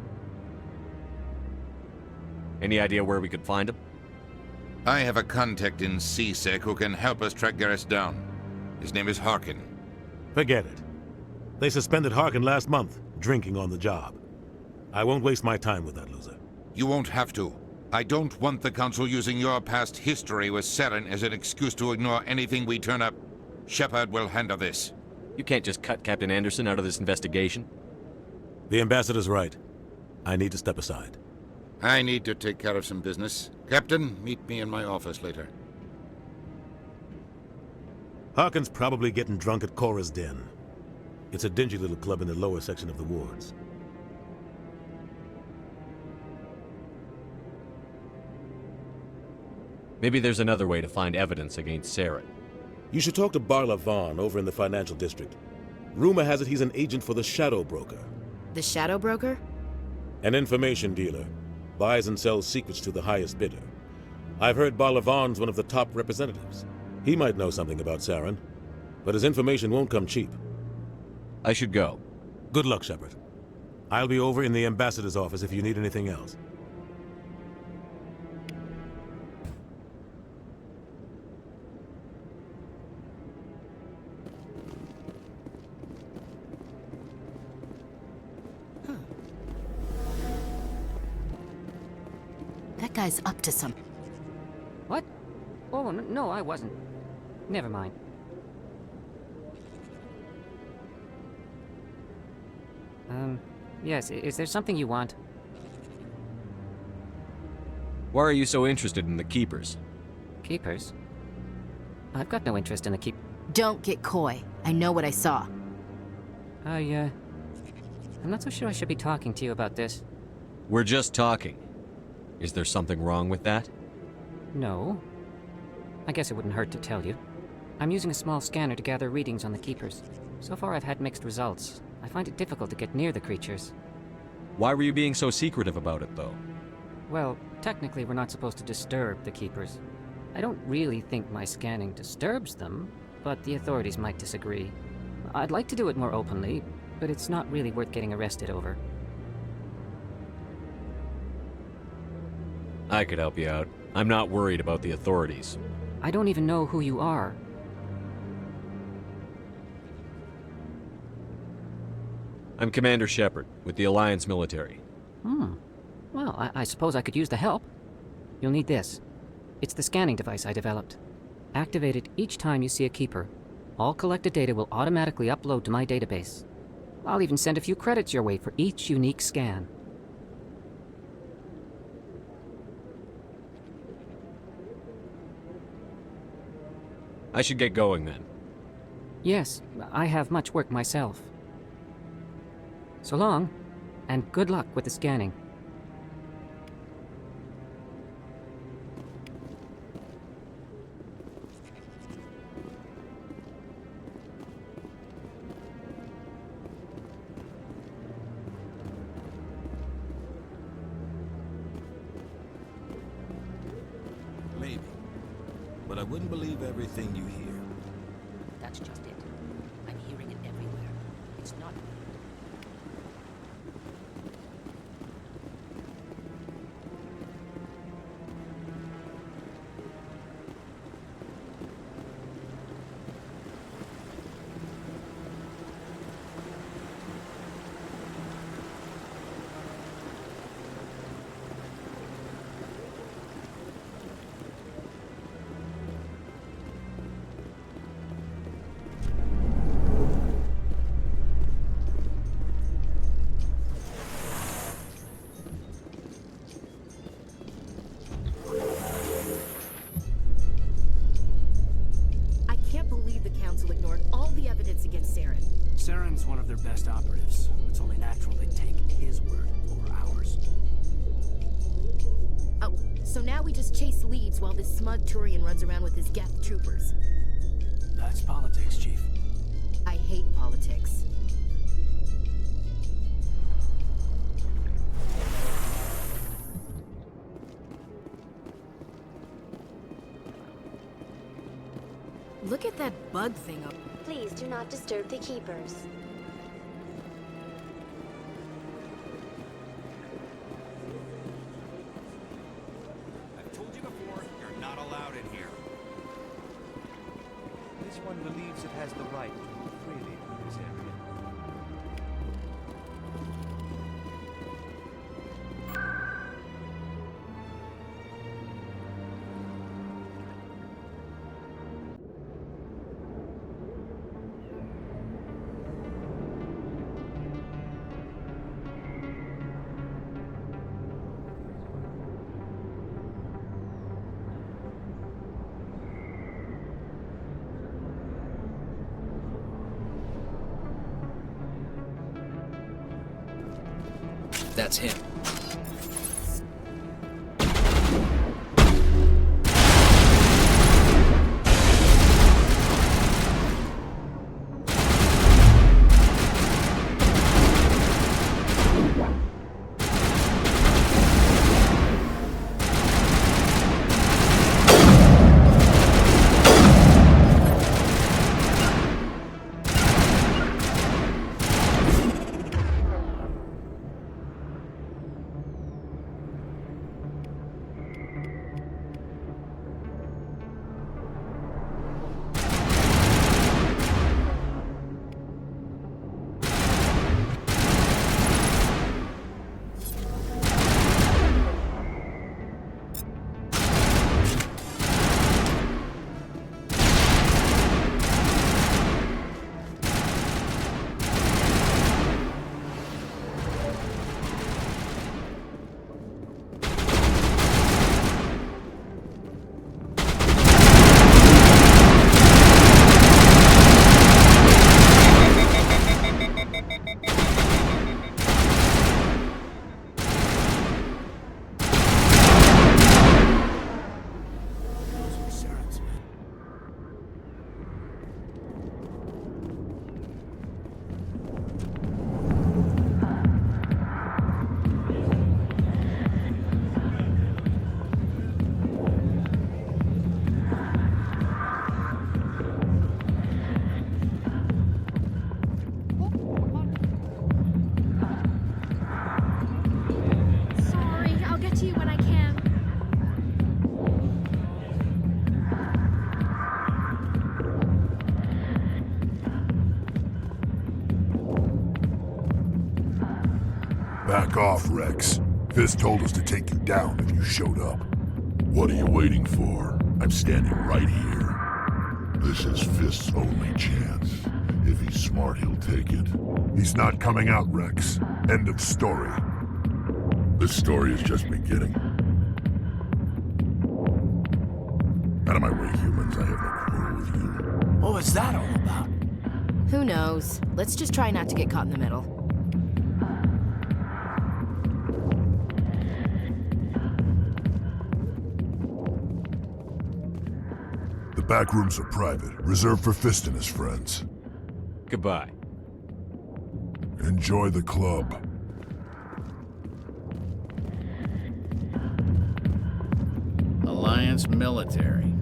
Any idea where we could find him? I have a contact in C-Sec who can help us track Garrus down. His name is Harkin. Forget it. They suspended Harkin last month, drinking on the job. I won't waste my time with that loser. You won't have to. I don't want the Council using your past history with Saren as an excuse to ignore anything we turn up. Shepard will handle this. You can't just cut Captain Anderson out of this investigation. The Ambassador's right. I need to step aside. I need to take care of some business. Captain, meet me in my office later. Harkin's probably getting drunk at Cora's Den. It's a dingy little club in the lower section of the wards. Maybe there's another way to find evidence against Saren. You should talk to Barla Vaughn over in the financial district. Rumor has it he's an agent for the Shadow Broker. The Shadow Broker? An information dealer. Buys and sells secrets to the highest bidder. I've heard Balavan's one of the top representatives. He might know something about Saren, but his information won't come cheap. I should go. Good luck, Shepard. I'll be over in the ambassador's office if you need anything else. That guy's up to some... What? Oh, no, I wasn't. Never mind. Yes, is there something you want? Why are you so interested in the Keepers? Keepers? I've got no interest in the Don't get coy. I know what I saw. I'm not so sure I should be talking to you about this. We're just talking. Is there something wrong with that? No. I guess it wouldn't hurt to tell you. I'm using a small scanner to gather readings on the Keepers. So far I've had mixed results. I find it difficult to get near the creatures. Why were you being so secretive about it, though? Well, technically we're not supposed to disturb the Keepers. I don't really think my scanning disturbs them, but the authorities might disagree. I'd like to do it more openly, but it's not really worth getting arrested over. I could help you out. I'm not worried about the authorities. I don't even know who you are. I'm Commander Shepard, with the Alliance military. Well, I suppose I could use the help. You'll need this. It's the scanning device I developed. Activate it each time you see a Keeper. All collected data will automatically upload to my database. I'll even send a few credits your way for each unique scan. I should get going then. Yes, I have much work myself. So long, and good luck with the scanning. Maybe. But I wouldn't believe everything you hear. That's just it. I'm hearing it everywhere. It's not... Saren's one of their best operatives. It's only natural they take his word over ours. Oh, so now we just chase leads while this smug Turian runs around with his Geth troopers. That's politics, Chief. I hate politics. Look at that bug thing up. Please do not disturb the Keepers. I've told you before, you're not allowed in here. This one believes it has the right to move freely in this area. That's him. off, Rex. Fist told us to take you down if you showed up. What are you waiting for? I'm standing right here. This is Fist's only chance. If he's smart, he'll take it. He's not coming out, Rex. End of story. This story is just beginning. Out of my way, humans. I have no quarrel with you. What was that all about? Who knows? Let's just try not to get caught in the middle. The back rooms are private, reserved for Fist and his friends. Goodbye. Enjoy the club. Alliance military.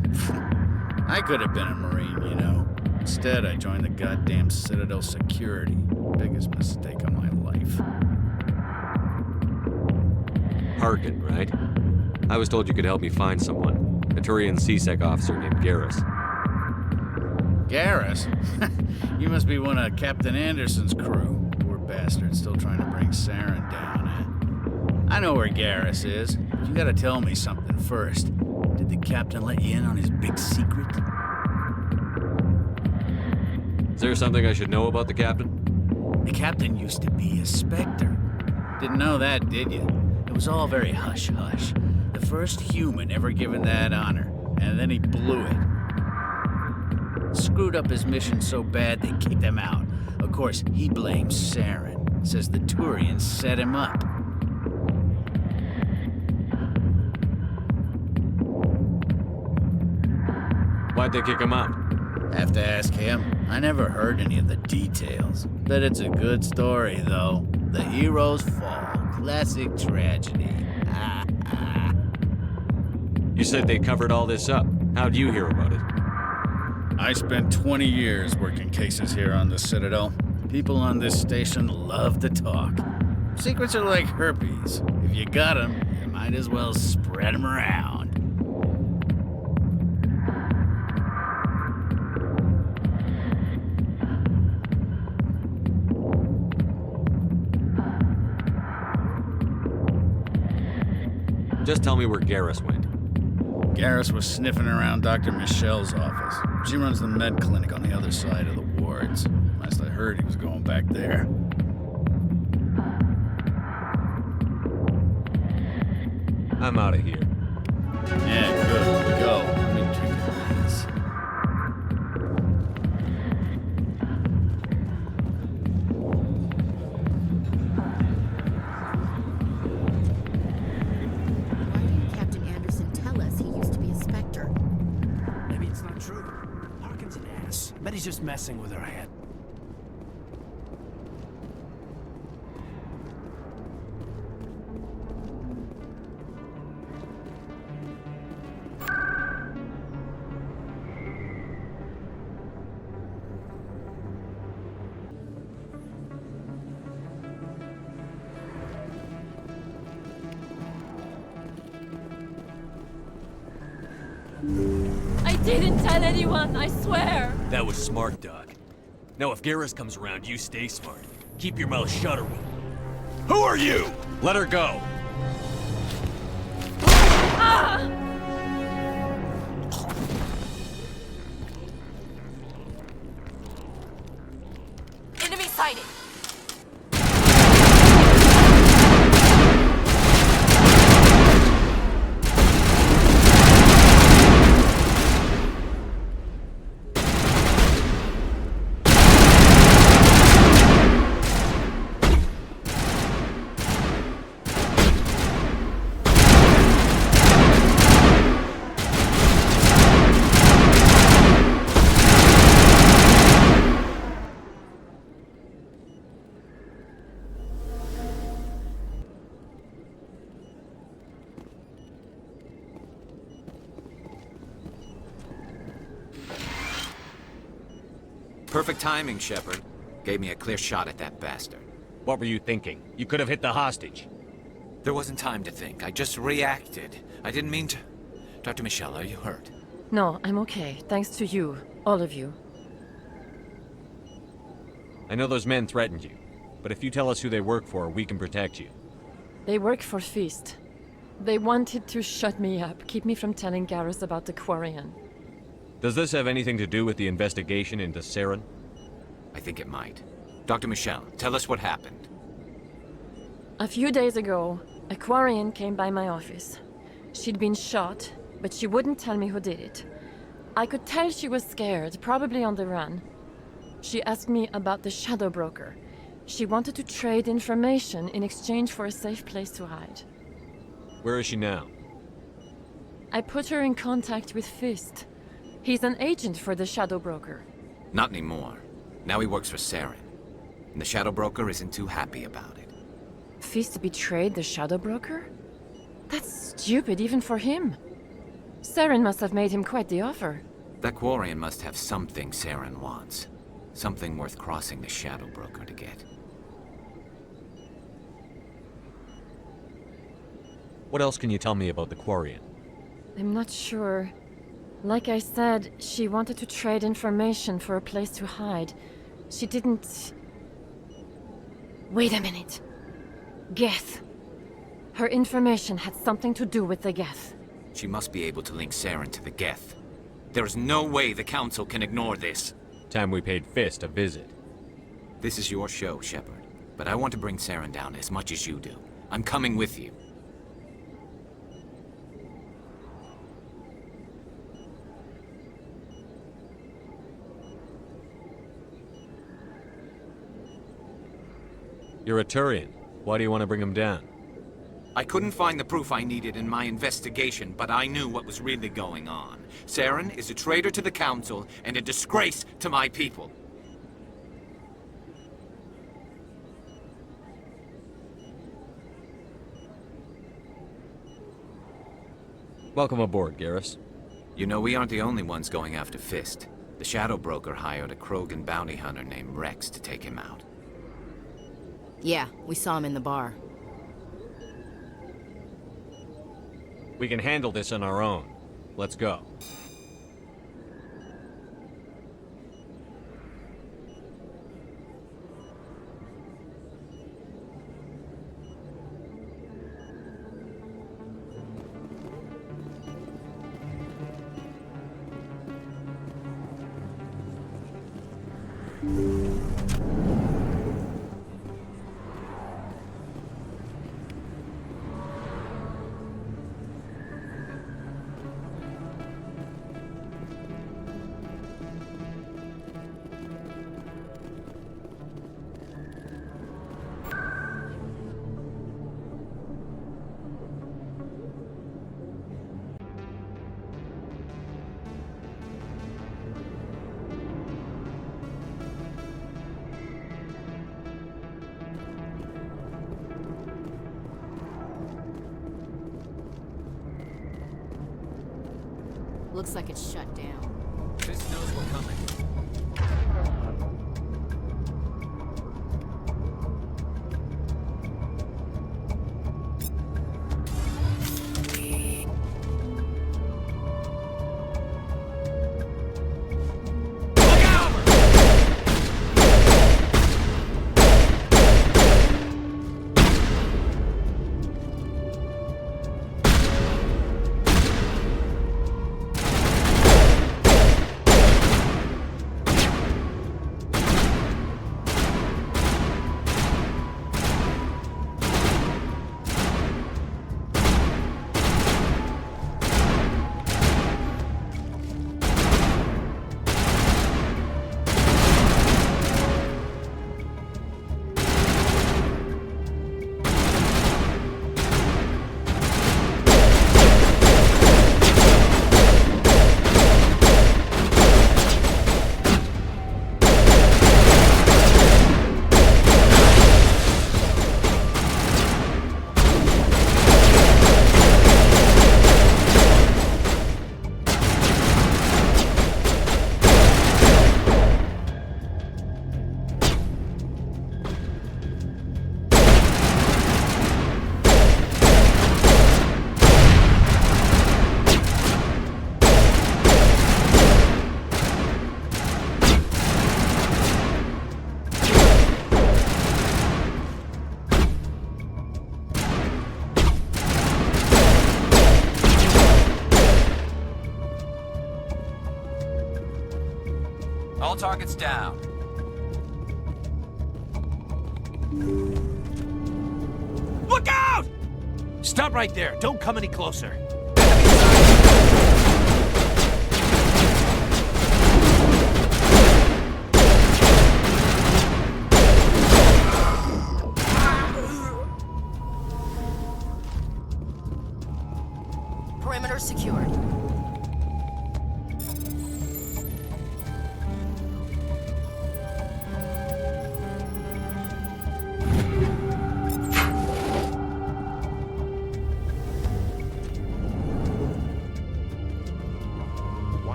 I could have been a Marine, you know. Instead, I joined the goddamn Citadel security. Biggest mistake of my life. Harkin, right? I was told you could help me find someone. A Turian C-Sec officer named Garrus. Garrus? You must be one of Captain Anderson's crew. Poor bastard, still trying to bring Saren down, eh? I know where Garrus is, but you gotta tell me something first. Did the captain let you in on his big secret? Is there something I should know about the captain? The captain used to be a Spectre. Didn't know that, did you? It was all very hush-hush. The first human ever given that honor, and then he blew it. Screwed up his mission so bad they kicked him out. Of course, he blames Saren. Says the Turians set him up. Why'd they kick him out? Have to ask him. I never heard any of the details. Bet it's a good story, though. The heroes fall. Classic tragedy. You said they covered all this up. How'd you hear about it? I spent 20 years working cases here on the Citadel. People on this station love to talk. Secrets are like herpes. If you got them, you might as well spread them around. Just tell me where Garrus went. Garrus was sniffing around Dr. Michelle's office. She runs the med clinic on the other side of the wards. Last I heard, he was going back there. I'm out of here. Yeah, good. Go. Let me drink a glass. Why didn't Captain Anderson tell us he used to be a Spectre? Maybe it's not true. Harkin's an ass. Bet he's just messing with her head. I didn't tell anyone, I swear! That was smart, Doc. Now if Garrus comes around, you stay smart. Keep your mouth shut or we'll... Who are you? Let her go. Ah! Enemy sighted! Perfect timing, Shepard. Gave me a clear shot at that bastard. What were you thinking? You could have hit the hostage. There wasn't time to think. I just reacted. I didn't mean to... Dr. Michelle, are you hurt? No, I'm okay. Thanks to you. All of you. I know those men threatened you, but if you tell us who they work for, we can protect you. They work for Feast. They wanted to shut me up, keep me from telling Garrus about the Quarian. Does this have anything to do with the investigation into Saren? I think it might. Dr. Michelle, tell us what happened. A few days ago, a Quarian came by my office. She'd been shot, but she wouldn't tell me who did it. I could tell she was scared, probably on the run. She asked me about the Shadow Broker. She wanted to trade information in exchange for a safe place to hide. Where is she now? I put her in contact with Fist. He's an agent for the Shadow Broker. Not anymore. Now he works for Saren. And the Shadow Broker isn't too happy about it. Fist betrayed the Shadow Broker? That's stupid even for him. Saren must have made him quite the offer. That Quarian must have something Saren wants. Something worth crossing the Shadow Broker to get. What else can you tell me about the Quarian? I'm not sure. Like I said, she wanted to trade information for a place to hide. She didn't... Wait a minute. Geth. Her information had something to do with the Geth. She must be able to link Saren to the Geth. There is no way the Council can ignore this. Time we paid Fist a visit. This is your show, Shepard. But I want to bring Saren down as much as you do. I'm coming with you. You're a Turian. Why do you want to bring him down? I couldn't find the proof I needed in my investigation, but I knew what was really going on. Saren is a traitor to the Council and a disgrace to my people. Welcome aboard, Garrus. You know, we aren't the only ones going after Fist. The Shadow Broker hired a Krogan bounty hunter named Rex to take him out. Yeah, we saw him in the bar. We can handle this on our own. Let's go. Looks like it's shut down. Fist knows we're coming. targets down. Look out! Stop right there. Don't come any closer. Perimeter secured.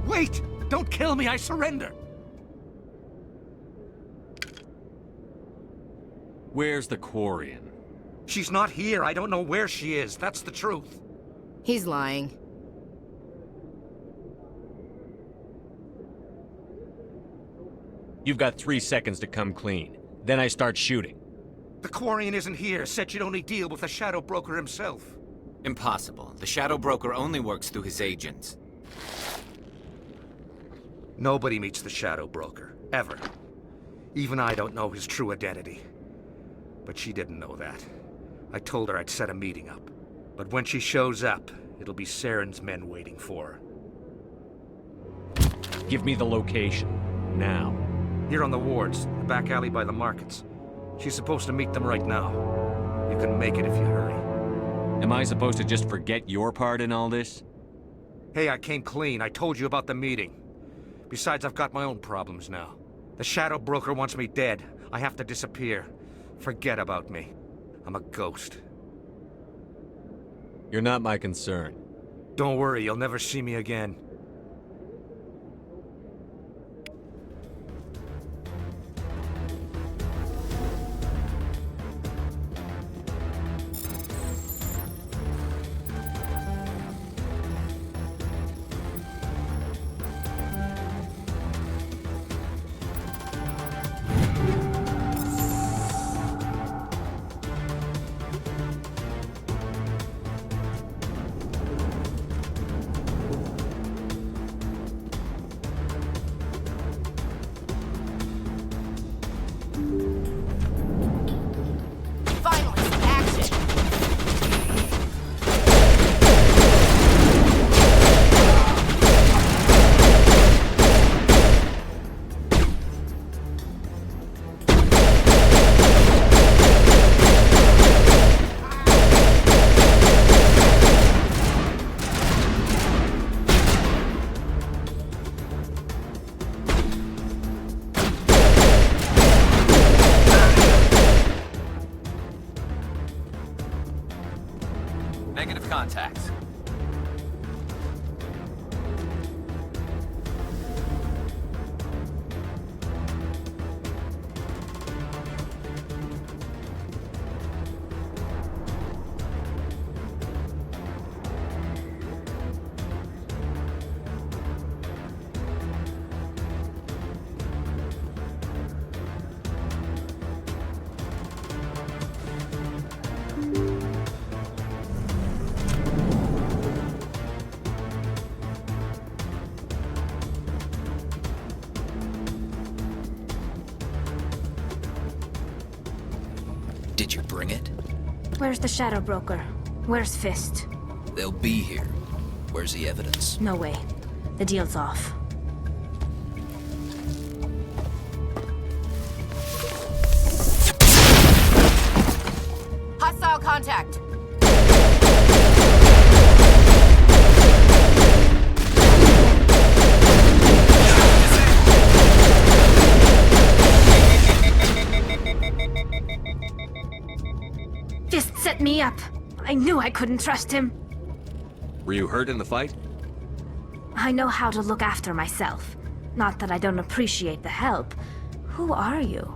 Wait! Don't kill me, I surrender! Where's the Quarian? She's not here. I don't know where she is. That's the truth. He's lying. You've got 3 seconds to come clean. Then I start shooting. The Quarian isn't here. Said she'd only deal with the Shadow Broker himself. Impossible. The Shadow Broker only works through his agents. Nobody meets the Shadow Broker. Ever. Even I don't know his true identity. But she didn't know that. I told her I'd set a meeting up. But when she shows up, it'll be Saren's men waiting for her. Give me the location. Now. Here on the wards, the back alley by the markets. She's supposed to meet them right now. You can make it if you hurry. Am I supposed to just forget your part in all this? Hey, I came clean. I told you about the meeting. Besides, I've got my own problems now. The Shadow Broker wants me dead. I have to disappear. Forget about me. I'm a ghost. You're not my concern. Don't worry, you'll never see me again. Negative contacts. Did you bring it? Where's the Shadow Broker? Where's Fist? They'll be here. Where's the evidence? No way. The deal's off. Hostile contact! Crap! I knew I couldn't trust him. Were you hurt in the fight? I know how to look after myself. Not that I don't appreciate the help. Who are you?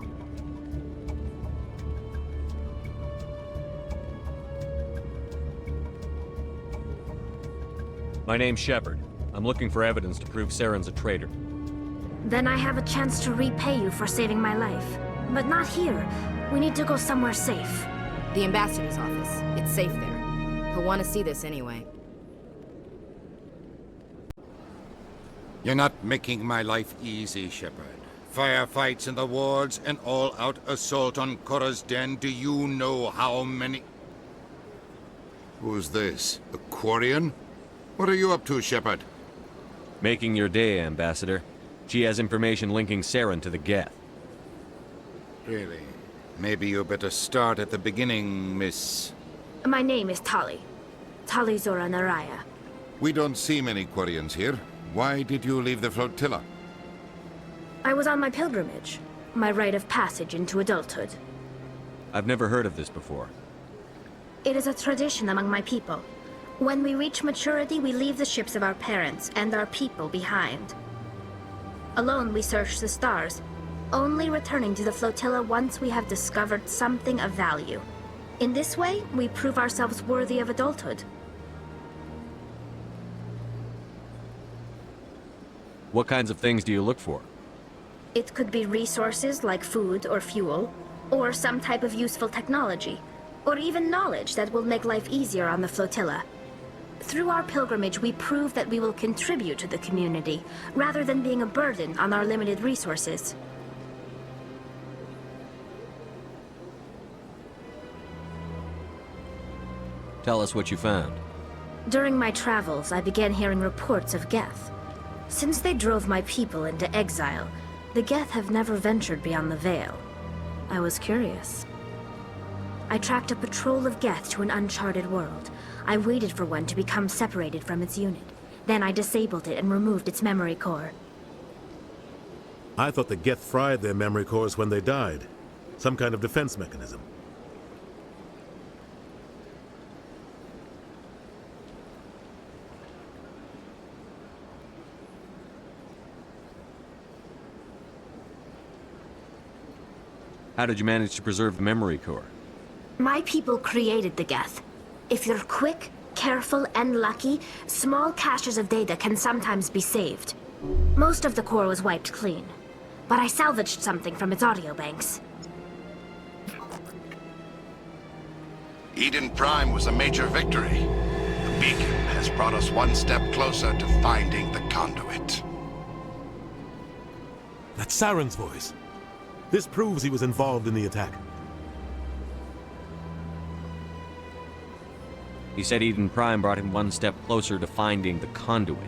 My name's Shepard. I'm looking for evidence to prove Saren's a traitor. Then I have a chance to repay you for saving my life. But not here. We need to go somewhere safe. The ambassador's office. It's safe there. He'll want to see this anyway. You're not making my life easy, Shepard. Firefights in the wards, an all-out assault on Korra's den. Do you know how many... Who's this? A Quarian? What are you up to, Shepard? Making your day, Ambassador. She has information linking Saren to the Geth. Really? Maybe you better start at the beginning, Miss... My name is Tali. Tali Zora Naraya. We don't see many Quarians here. Why did you leave the flotilla? I was on my pilgrimage. My rite of passage into adulthood. I've never heard of this before. It is a tradition among my people. When we reach maturity, we leave the ships of our parents and our people behind. Alone, we search the stars, only returning to the flotilla once we have discovered something of value. In this way, we prove ourselves worthy of adulthood. What kinds of things do you look for? It could be resources like food or fuel, or some type of useful technology, or even knowledge that will make life easier on the flotilla. Through our pilgrimage, we prove that we will contribute to the community, rather than being a burden on our limited resources. Tell us what you found. During my travels, I began hearing reports of Geth. Since they drove my people into exile, the Geth have never ventured beyond the Veil. I was curious. I tracked a patrol of Geth to an uncharted world. I waited for one to become separated from its unit. Then I disabled it and removed its memory core. I thought the Geth fried their memory cores when they died. Some kind of defense mechanism. How did you manage to preserve the memory core? My people created the Geth. If you're quick, careful, and lucky, small caches of data can sometimes be saved. Most of the core was wiped clean, but I salvaged something from its audio banks. Eden Prime was a major victory. The beacon has brought us one step closer to finding the conduit. That's Saren's voice. This proves he was involved in the attack. He said Eden Prime brought him one step closer to finding the conduit.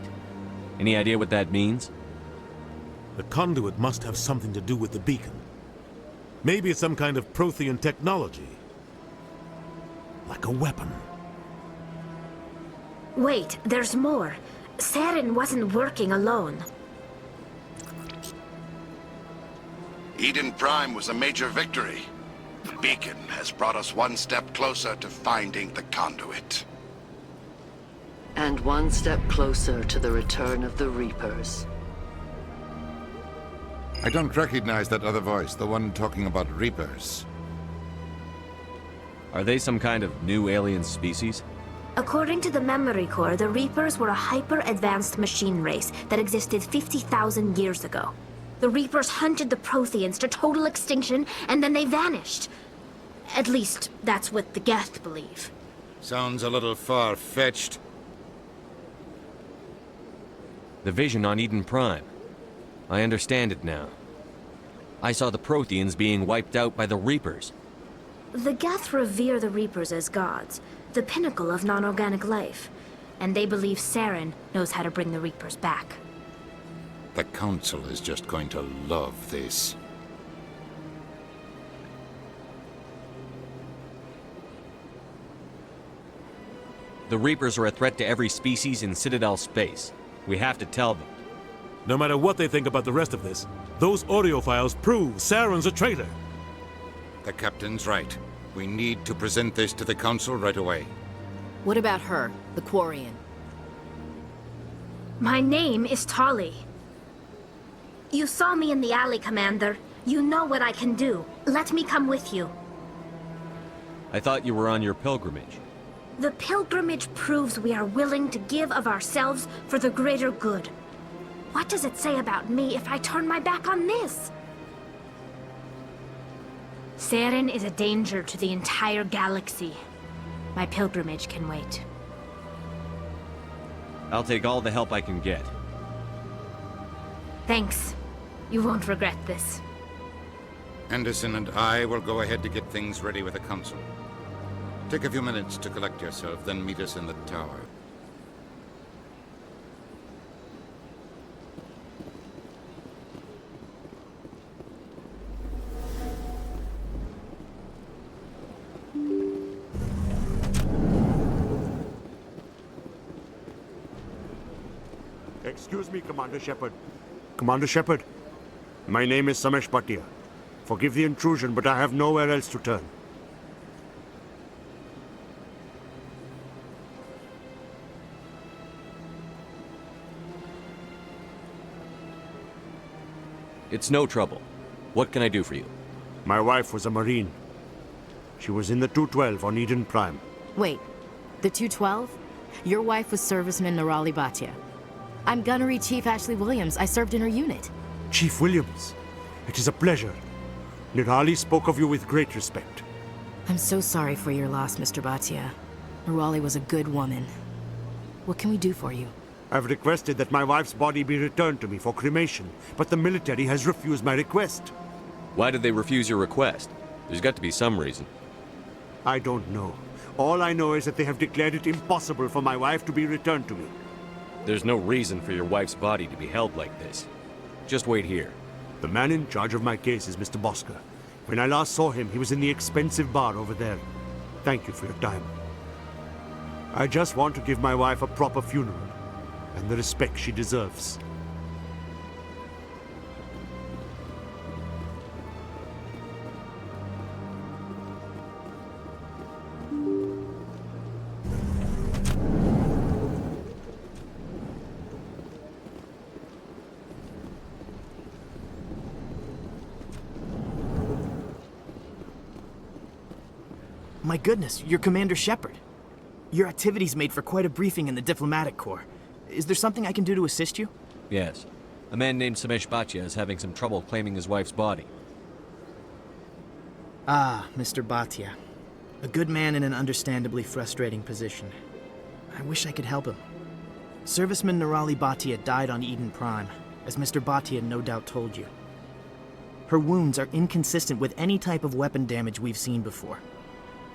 Any idea what that means? The conduit must have something to do with the beacon. Maybe it's some kind of Prothean technology. Like a weapon. Wait, there's more. Saren wasn't working alone. Eden Prime was a major victory. The beacon has brought us one step closer to finding the conduit. And one step closer to the return of the Reapers. I don't recognize that other voice, the one talking about Reapers. Are they some kind of new alien species? According to the memory core, the Reapers were a hyper-advanced machine race that existed 50,000 years ago. The Reapers hunted the Protheans to total extinction, and then they vanished. At least, that's what the Geth believe. Sounds a little far-fetched. The vision on Eden Prime. I understand it now. I saw the Protheans being wiped out by the Reapers. The Geth revere the Reapers as gods, the pinnacle of non-organic life. And they believe Saren knows how to bring the Reapers back. The Council is just going to love this. The Reapers are a threat to every species in Citadel space. We have to tell them. No matter what they think about the rest of this, those audio files prove Saren's a traitor. The captain's right. We need to present this to the Council right away. What about her, the Quarian? My name is Tali. You saw me in the alley, Commander. You know what I can do. Let me come with you. I thought you were on your pilgrimage. The pilgrimage proves we are willing to give of ourselves for the greater good. What does it say about me if I turn my back on this? Saren is a danger to the entire galaxy. My pilgrimage can wait. I'll take all the help I can get. Thanks. You won't regret this. Anderson and I will go ahead to get things ready with the Council. Take a few minutes to collect yourself, then meet us in the tower. Excuse me, Commander Shepard. Commander Shepard, my name is Samesh Bhatia. Forgive the intrusion, but I have nowhere else to turn. It's no trouble. What can I do for you? My wife was a Marine. She was in the 212 on Eden Prime. Wait, the 212? Your wife was Serviceman Nirali Bhatia. I'm Gunnery Chief Ashley Williams. I served in her unit. Chief Williams, it is a pleasure. Nirali spoke of you with great respect. I'm so sorry for your loss, Mr. Bhatia. Nirali was a good woman. What can we do for you? I've requested that my wife's body be returned to me for cremation, but the military has refused my request. Why did they refuse your request? There's got to be some reason. I don't know. All I know is that they have declared it impossible for my wife to be returned to me. There's no reason for your wife's body to be held like this. Just wait here. The man in charge of my case is Mr. Bosker. When I last saw him, he was in the expensive bar over there. Thank you for your time. I just want to give my wife a proper funeral, and the respect she deserves. My goodness, you're Commander Shepard. Your activities made for quite a briefing in the Diplomatic Corps. Is there something I can do to assist you? Yes. A man named Samesh Bhatia is having some trouble claiming his wife's body. Ah, Mr. Bhatia. A good man in an understandably frustrating position. I wish I could help him. Serviceman Nirali Bhatia died on Eden Prime, as Mr. Bhatia no doubt told you. Her wounds are inconsistent with any type of weapon damage we've seen before.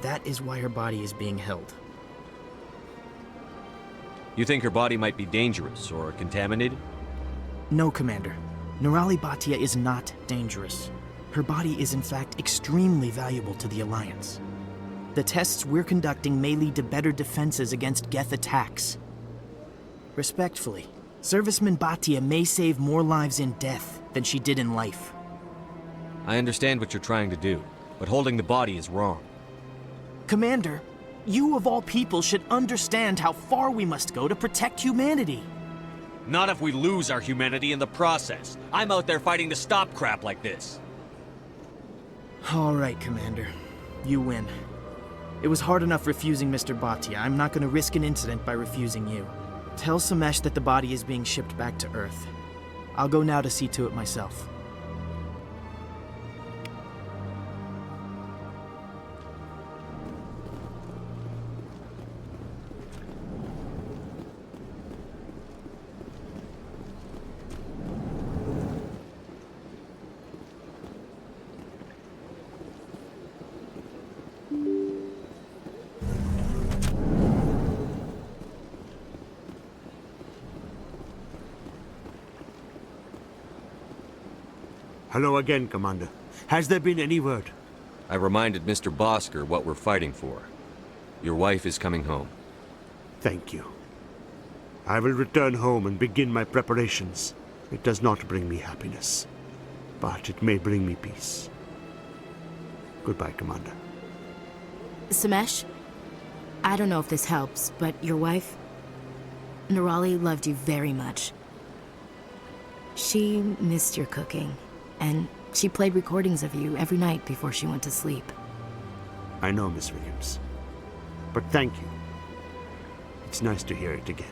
That is why her body is being held. You think her body might be dangerous or contaminated? No, Commander. Nirali Bhatia is not dangerous. Her body is in fact extremely valuable to the Alliance. The tests we're conducting may lead to better defenses against Geth attacks. Respectfully, Serviceman Bhatia may save more lives in death than she did in life. I understand what you're trying to do, but holding the body is wrong. Commander, you of all people should understand how far we must go to protect humanity. Not if we lose our humanity in the process. I'm out there fighting to stop crap like this. All right, Commander. You win. It was hard enough refusing Mr. Bhatia. I'm not going to risk an incident by refusing you. Tell Samesh that the body is being shipped back to Earth. I'll go now to see to it myself. Hello again, Commander. Has there been any word? I reminded Mr. Bosker what we're fighting for. Your wife is coming home. Thank you. I will return home and begin my preparations. It does not bring me happiness, but it may bring me peace. Goodbye, Commander. Samesh, I don't know if this helps, but your wife, Nerali, loved you very much. She missed your cooking, and she played recordings of you every night before she went to sleep. I know, Miss Williams. But thank you. It's nice to hear it again.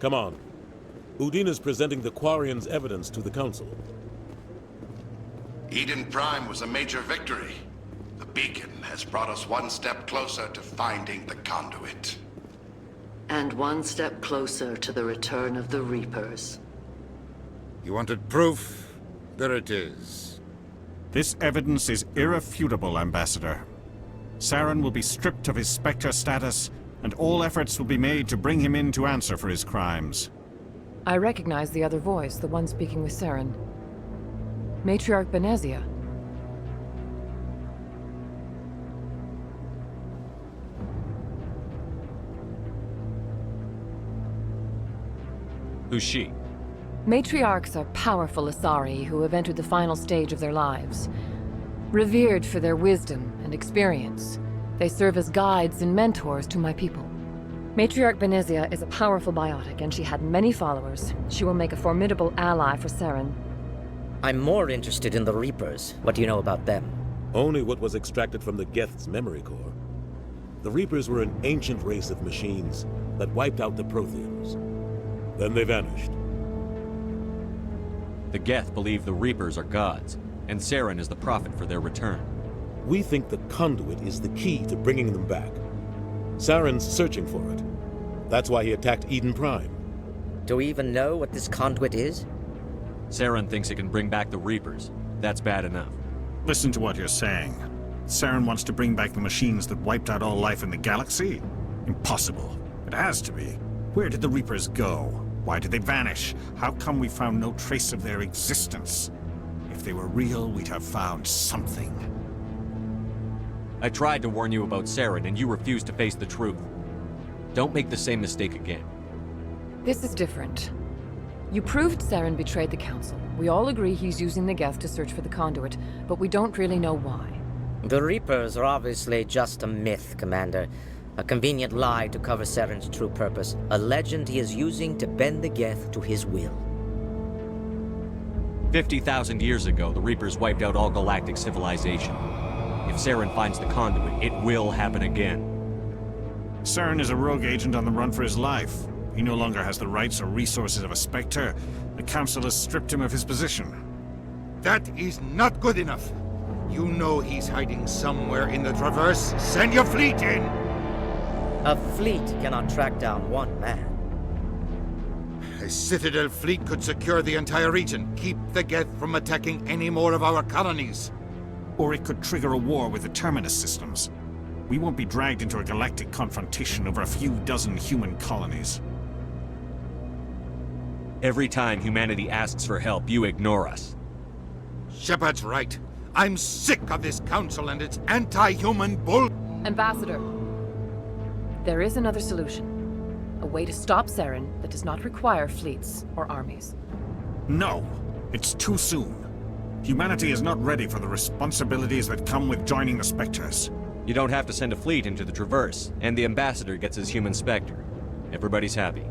Come on. Udine is presenting the Quarian's evidence to the Council. Eden Prime was a major victory. The beacon has brought us one step closer to finding the conduit. And one step closer to the return of the Reapers. You wanted proof? There it is. This evidence is irrefutable, Ambassador. Saren will be stripped of his Spectre status, and all efforts will be made to bring him in to answer for his crimes. I recognize the other voice, the one speaking with Saren. Matriarch Benezia. Who's she? Matriarchs are powerful Asari who have entered the final stage of their lives. Revered for their wisdom and experience, they serve as guides and mentors to my people. Matriarch Benezia is a powerful biotic, and she had many followers. She will make a formidable ally for Saren. I'm more interested in the Reapers. What do you know about them? Only what was extracted from the Geth's memory core. The Reapers were an ancient race of machines that wiped out the Protheans. Then they vanished. The Geth believe the Reapers are gods, and Saren is the prophet for their return. We think the conduit is the key to bringing them back. Saren's searching for it. That's why he attacked Eden Prime. Do we even know what this conduit is? Saren thinks it can bring back the Reapers. That's bad enough. Listen to what you're saying. Saren wants to bring back the machines that wiped out all life in the galaxy? Impossible. It has to be. Where did the Reapers go? Why did they vanish? How come we found no trace of their existence? If they were real, we'd have found something. I tried to warn you about Saren, and you refused to face the truth. Don't make the same mistake again. This is different. You proved Saren betrayed the Council. We all agree he's using the Geth to search for the conduit, but we don't really know why. The Reapers are obviously just a myth, Commander. A convenient lie to cover Saren's true purpose. A legend he is using to bend the Geth to his will. 50,000 years ago, the Reapers wiped out all galactic civilization. If Saren finds the conduit, it will happen again. Saren is a rogue agent on the run for his life. He no longer has the rights or resources of a Spectre. The Council has stripped him of his position. That is not good enough. You know he's hiding somewhere in the Traverse. Send your fleet in! A fleet cannot track down one man. A Citadel fleet could secure the entire region, keep the Geth from attacking any more of our colonies. Or it could trigger a war with the Terminus systems. We won't be dragged into a galactic confrontation over a few dozen human colonies. Every time humanity asks for help, you ignore us. Shepard's right. I'm sick of this council and its anti-human bull... Ambassador, there is another solution. A way to stop Saren that does not require fleets or armies. No, it's too soon. Humanity is not ready for the responsibilities that come with joining the Spectres. You don't have to send a fleet into the Traverse, and the Ambassador gets his human Spectre. Everybody's happy.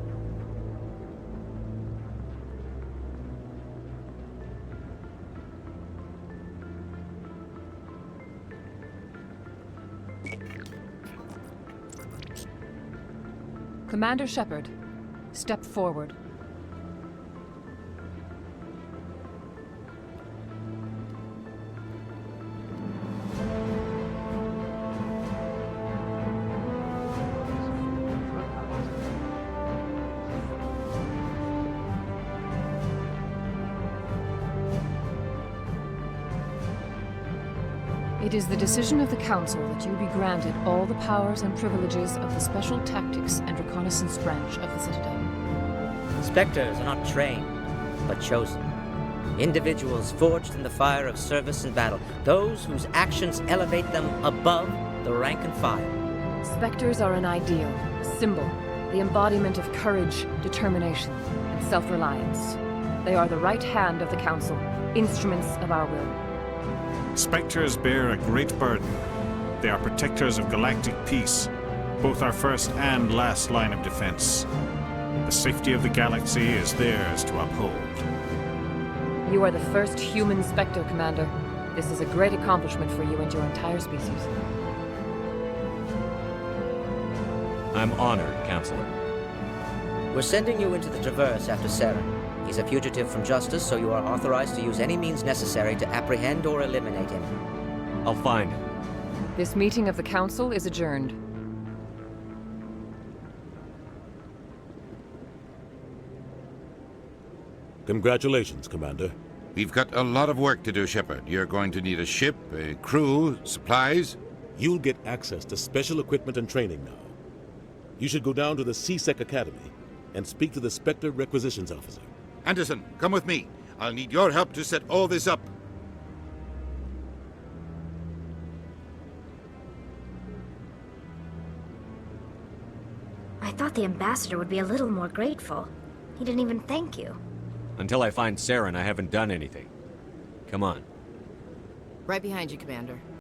Commander Shepard, step forward. It is the decision of the Council that you be granted all the powers and privileges of the Special Tactics and Reconnaissance Branch of the Citadel. Spectres are not trained, but chosen. Individuals forged in the fire of service and battle. Those whose actions elevate them above the rank and file. Spectres are an ideal, a symbol, the embodiment of courage, determination, and self-reliance. They are the right hand of the Council, instruments of our will. Spectres bear a great burden. They are protectors of galactic peace, both our first and last line of defense. The safety of the galaxy is theirs to uphold. You are the first human Spectre, Commander. This is a great accomplishment for you and your entire species. I'm honored, Counselor. We're sending you into the Traverse after Saren. He's a fugitive from justice, so you are authorized to use any means necessary to apprehend or eliminate him. I'll find him. This meeting of the Council is adjourned. Congratulations, Commander. We've got a lot of work to do, Shepard. You're going to need a ship, a crew, supplies. You'll get access to special equipment and training now. You should go down to the C-Sec Academy and speak to the Spectre Requisitions Officer. Anderson, come with me. I'll need your help to set all this up. I thought the ambassador would be a little more grateful. He didn't even thank you. Until I find Saren, I haven't done anything. Come on. Right behind you, Commander.